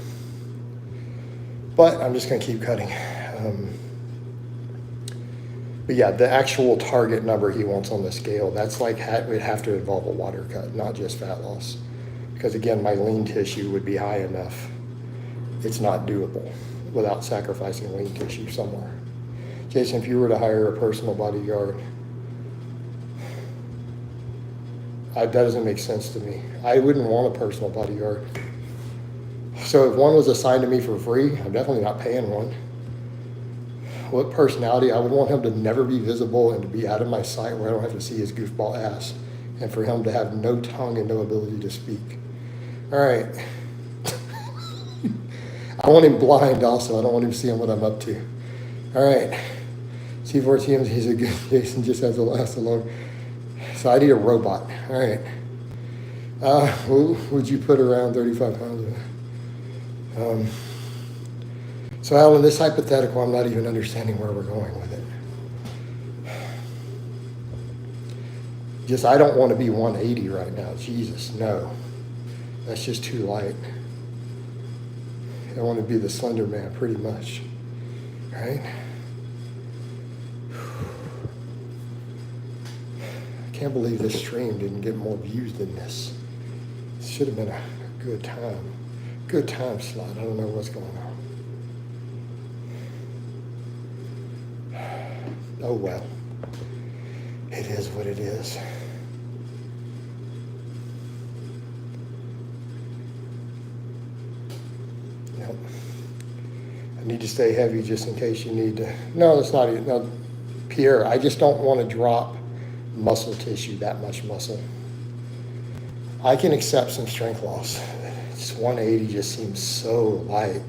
But I'm just going to keep cutting. But yeah, the actual target number he wants on the scale, that's like, we'd have to involve a water cut, not just fat loss. Because again, my lean tissue would be high enough. It's not doable without sacrificing lean tissue somewhere. Jason, if you were to hire a personal bodyguard, that doesn't make sense to me. I wouldn't want a personal bodyguard. So if one was assigned to me for free, I'm definitely not paying one. What personality? I would want him to never be visible and to be out of my sight where I don't have to see his goofball ass, and for him to have no tongue and no ability to speak. All right. I want him blind also. I don't want him seeing what I'm up to. All right. C4 TMs, he's a good, Jason just has to last alone. So I need a robot. All right. Who would you put around 35 pounds? So Alan, this hypothetical, I'm not even understanding where we're going with it. Just, I don't want to be 180 right now. Jesus, no. That's just too light. I want to be the slender man, pretty much. Right? I can't believe this stream didn't get more views than this. It should have been a good time. Good time slot. I don't know what's going on. Oh well. It is what it is. Yep. I need to stay heavy just in case you need to. No, that's not it. No, Pierre, I just don't want to drop muscle tissue, that much muscle. I can accept some strength loss. Just 180 just seems so light.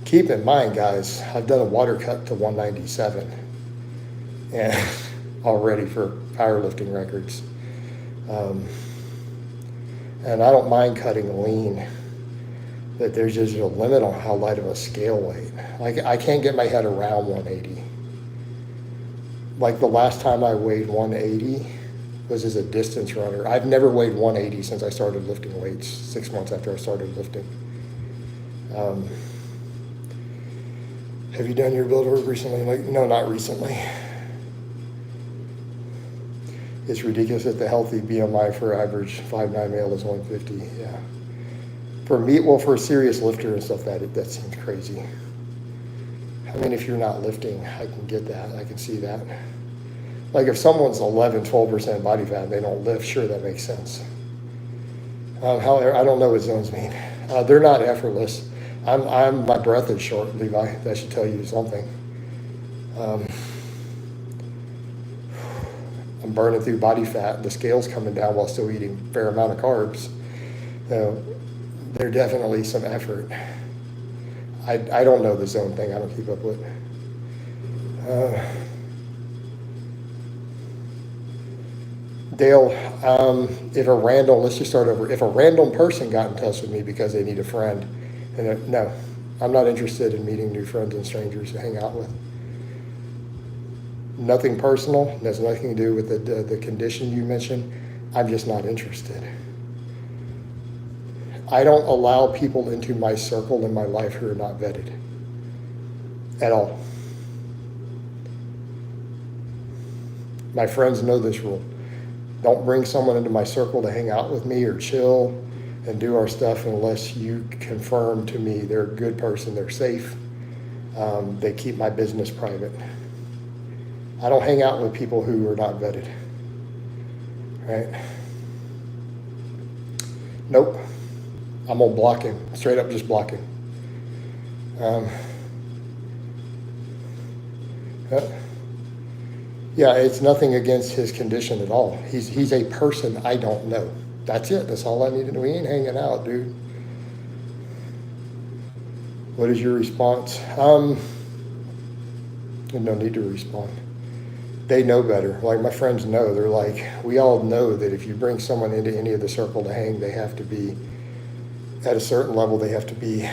Keep in mind, guys, I've done a water cut to 197 and already for powerlifting records. And I don't mind cutting lean, but there's just a limit on how light of a scale weight. Like, I can't get my head around 180. Like the last time I weighed 180 was as a distance runner. I've never weighed 180 since I started lifting weights, 6 months after I started lifting. Have you done your build work recently? Like, no, not recently. It's ridiculous that the healthy BMI for average 5'9" male is 150. Yeah. For me, well, for a serious lifter and stuff, that seems crazy. I mean, if you're not lifting, I can get that. I can see that. Like if someone's 11, 12% body fat and they don't lift, sure, that makes sense. However, I don't know what zones mean. They're not effortless. My breath is short, Levi. That should tell you something. I'm burning through body fat. The scale's coming down while still eating a fair amount of carbs. There's definitely some effort. I don't know the zone thing. I don't keep up with. Dale, if a random, let's just start over. If a random person got in touch with me because they need a friend, and no, I'm not interested in meeting new friends and strangers to hang out with. Nothing personal. It has nothing to do with the condition you mentioned. I'm just not interested. I don't allow people into my circle in my life who are not vetted at all. My friends know this rule. Don't bring someone into my circle to hang out with me or chill and do our stuff unless you confirm to me they're a good person, they're safe, they keep my business private. I don't hang out with people who are not vetted, right? Nope. I'm gonna block him, straight up just block him. Yeah, it's nothing against his condition at all. He's a person I don't know. That's it. That's all I need to know. We ain't hanging out, dude. What is your response? No need to respond. They know better. Like my friends know. They're like, we all know that if you bring someone into any of the circle to hang, they have to be at a certain level. They have to be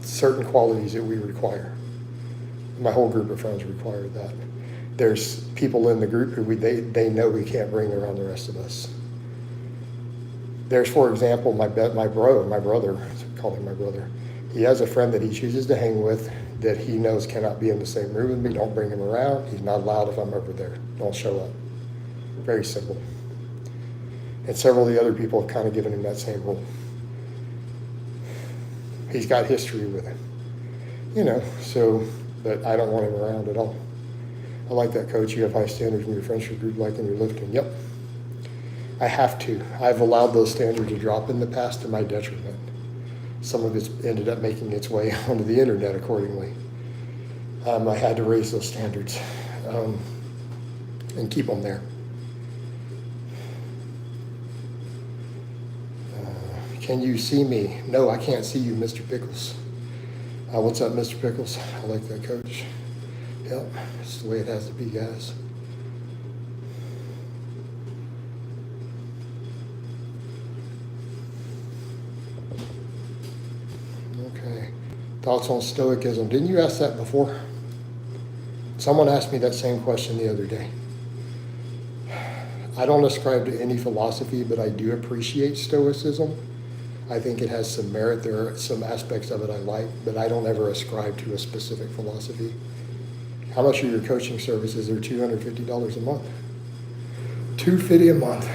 certain qualities that we require. My whole group of friends require that. There's people in the group who they know we can't bring around the rest of us. There's, for example, my brother, call him my brother. He has a friend that he chooses to hang with that he knows cannot be in the same room with me. Don't bring him around. He's not allowed if I'm over there. Don't show up. Very simple. And several of the other people have kind of given him that same rule. He's got history with him, so, but I don't want him around at all. I like that, coach. You have high standards in your friendship group, like in your lifting. Yep. I have to. I've allowed those standards to drop in the past to my detriment. Some of it's ended up making its way onto the internet accordingly. I had to raise those standards and keep them there. Can you see me? No, I can't see you, Mr. Pickles. What's up, Mr. Pickles? I like that, coach. Yep, it's the way it has to be, guys. Okay. Thoughts on Stoicism? Didn't you ask that before? Someone asked me that same question the other day. I don't ascribe to any philosophy, but I do appreciate Stoicism. I think it has some merit. There are some aspects of it I like, but I don't ever ascribe to a specific philosophy. How much are your coaching services? They're $250 a month. $250 a month.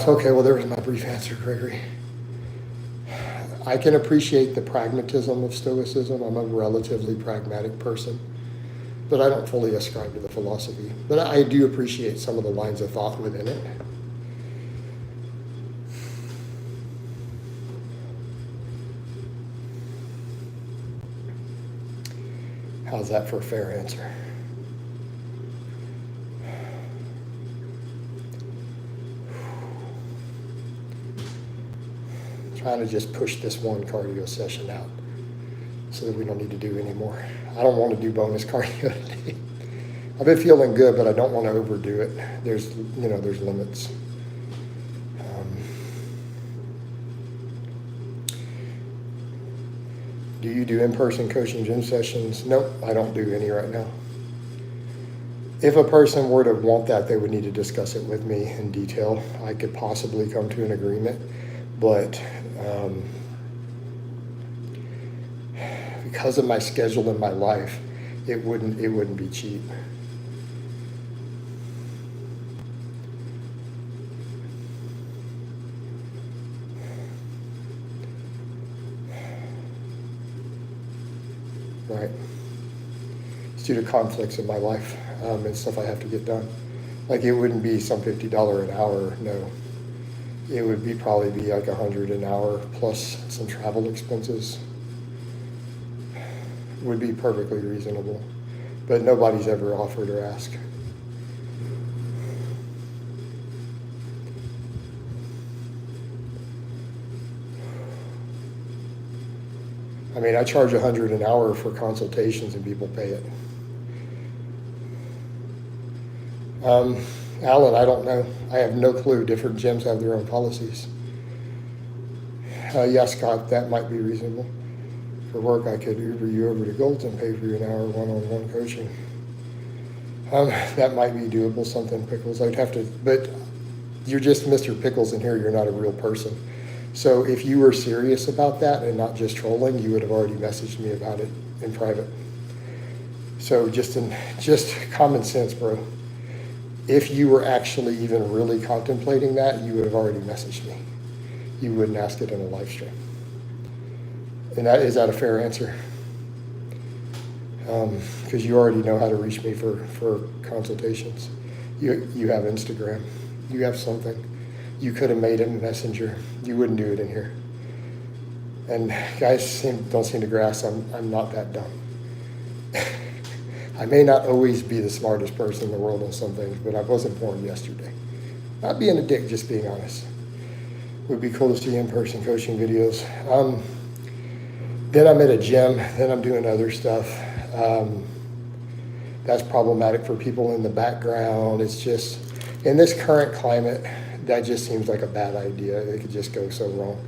Okay, well, there was my brief answer, Gregory. I can appreciate the pragmatism of Stoicism. I'm a relatively pragmatic person, but I don't fully ascribe to the philosophy. But I do appreciate some of the lines of thought within it. How's that for a fair answer? Trying to just push this one cardio session out so that we don't need to do any more. I don't want to do bonus cardio today. I've been feeling good, but I don't want to overdo it. There's limits. Do you do in-person coaching gym sessions? Nope, I don't do any right now. If a person were to want that, they would need to discuss it with me in detail. I could possibly come to an agreement, but because of my schedule in my life, it wouldn't be cheap. Right. It's due to conflicts in my life and stuff I have to get done. Like it wouldn't be some $50 an hour, no. It would probably be like $100 an hour plus some travel expenses. Would be perfectly reasonable, but nobody's ever offered or asked. I mean, I charge $100 an hour for consultations and people pay it. Alan, I don't know. I have no clue. Different gyms have their own policies. Yeah, Scott, that might be reasonable. For work, I could Uber you over to Gold's and pay for you an hour one-on-one coaching. That might be doable, something, Pickles. I'd have to, but you're just Mr. Pickles in here. You're not a real person. So if you were serious about that and not just trolling, you would have already messaged me about it in private. So just common sense, bro. If you were actually even really contemplating that, you would have already messaged me. You wouldn't ask it in a live stream. And is that a fair answer? Because you already know how to reach me for consultations. You have Instagram. You have something. You could have made it in Messenger. You wouldn't do it in here. And guys don't seem to grasp I'm not that dumb. I may not always be the smartest person in the world on some things, but I wasn't born yesterday. Not being a dick, just being honest. Would be cool to see in-person coaching videos. Then I'm at a gym, then I'm doing other stuff. That's problematic for people in the background. It's just, in this current climate, that just seems like a bad idea. It could just go so wrong.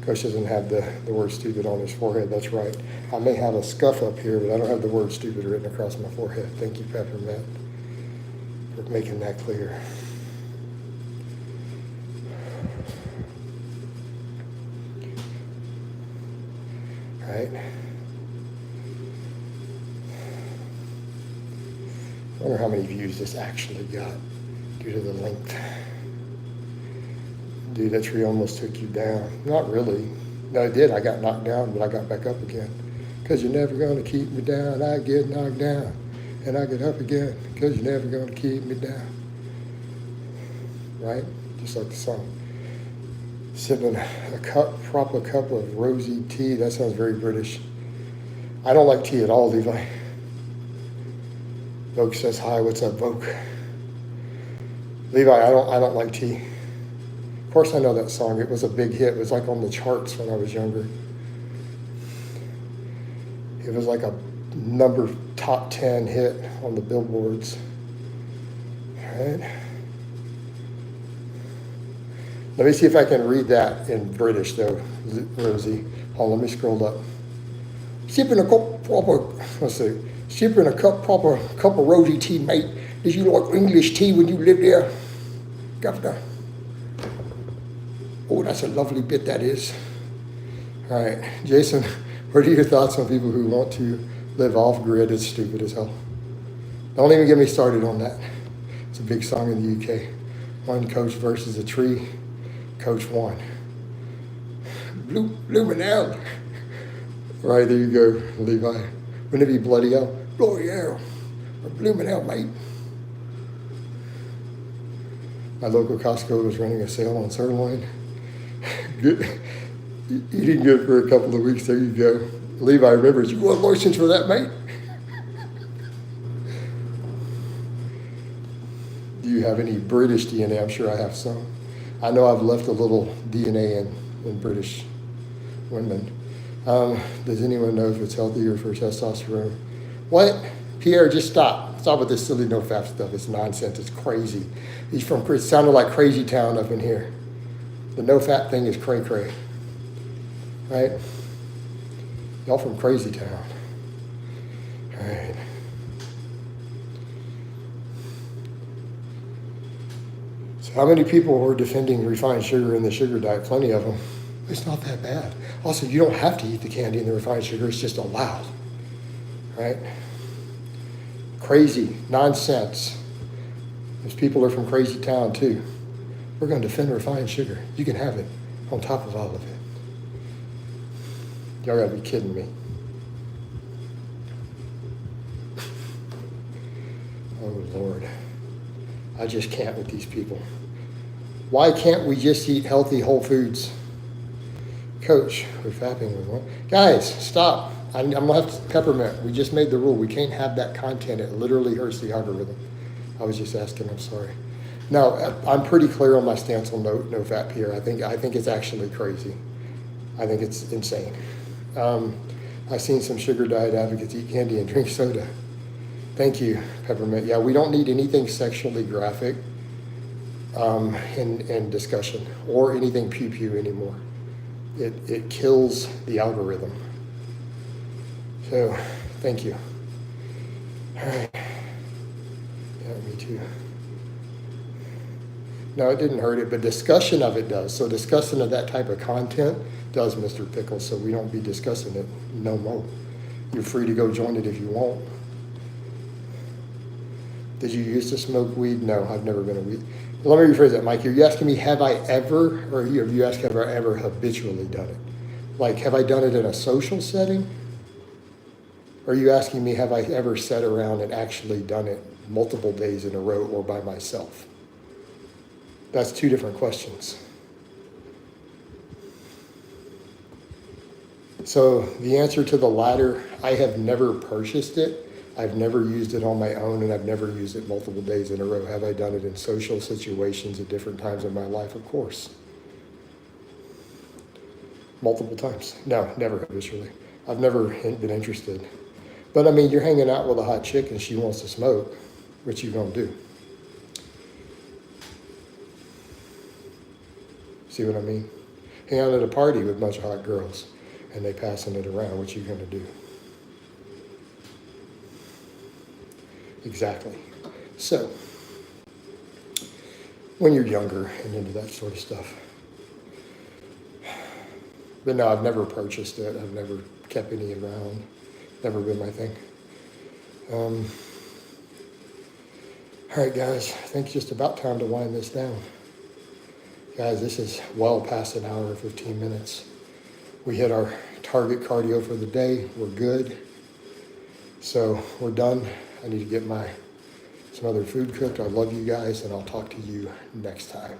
Coach doesn't have the word stupid on his forehead, that's right. I may have a scuff up here, but I don't have the word stupid written across my forehead. Thank you, Peppermint, for making that clear. All right. I wonder how many views this actually got due to the length. Dude, that tree almost took you down. Not really. No, it did. I got knocked down, but I got back up again. Because you're never going to keep me down. I get knocked down, and I get up again. Because you're never going to keep me down. Right? Just like the song. Sipping a proper cup of rosy tea. That sounds very British. I don't like tea at all, Levi. Vogue says hi. What's up, Vogue? Levi, I don't like tea. Of course I know that song. It was a big hit. It was like on the charts when I was younger. It was like a top 10 hit on the billboards. All right. Let me see if I can read that in British though, Rosie. Hold on, let me scroll up. Sipping a cup proper, let's see. Sipping a cup of rosy tea, mate. Did you like English tea when you lived there, Governor? Oh, that's a lovely bit, that is. All right, Jason, what are your thoughts on people who want to live off-grid? It's stupid as hell. Don't even get me started on that. It's a big song in the UK. One coach versus a tree. Coach won. Bloomin' hell. Right, there you go, Levi. Wouldn't it be bloody hell? Bloody hell. Or bloomin' hell, mate. My local Costco was running a sale on sirloin. Good. Eating good for a couple of weeks. There you go. Levi remembers, you want license for that, mate? Do you have any British DNA? I'm sure I have some. I know I've left a little DNA in British women. Does anyone know if it's healthier for testosterone? What? Pierre, just stop. Stop with this silly no-fap stuff. It's nonsense. It's crazy. He's from, it sounded like Crazy Town up in here. The no-fat thing is cray-cray. Right? Y'all from Crazy Town. All right. So how many people were defending refined sugar in the sugar diet? Plenty of them. It's not that bad. Also, you don't have to eat the candy and the refined sugar. It's just allowed. Right? Crazy. Nonsense. Those people are from Crazy Town, too. We're going to defend refined sugar. You can have it on top of all of it. Y'all got to be kidding me. Oh, Lord. I just can't with these people. Why can't we just eat healthy whole foods? Coach, we're fapping with one. Guys, stop. I'm going to have to peppermint. We just made the rule. We can't have that content. It literally hurts the algorithm. I was just asking. I'm sorry. No, I'm pretty clear on my stance on no fat here. I think it's actually crazy. I think it's insane. I've seen some sugar diet advocates eat candy and drink soda. Thank you, Peppermint. Yeah, we don't need anything sexually graphic in discussion or anything pew-pew anymore. It kills the algorithm. So, thank you. All right. Yeah, me too. No, it didn't hurt it, but discussion of it does. So discussion of that type of content does, Mr. Pickles, so we don't be discussing it no more. You're free to go join it if you want. Did you used to smoke weed? No, I've never been a weed. Let me rephrase that, Mike. Are you asking me, have I ever, or are you asking, have I ever habitually done it? Like, have I done it in a social setting? Or are you asking me, have I ever sat around and actually done it multiple days in a row or by myself? That's two different questions. So the answer to the latter, I have never purchased it. I've never used it on my own, and I've never used it multiple days in a row. Have I done it in social situations at different times in my life? Of course. Multiple times. No, never habitually. I've never been interested. But I mean, you're hanging out with a hot chick and she wants to smoke. What you gonna do? See what I mean? Hang out at a party with a bunch of hot girls and they passing it around. What you gonna do? Exactly. So, when you're younger and into that sort of stuff. But no, I've never purchased it. I've never kept any around. Never been my thing. All right, guys, I think it's just about time to wind this down. Guys, this is well past an hour and 15 minutes. We hit our target cardio for the day. We're good. So we're done. I need to get some other food cooked. I love you guys, and I'll talk to you next time.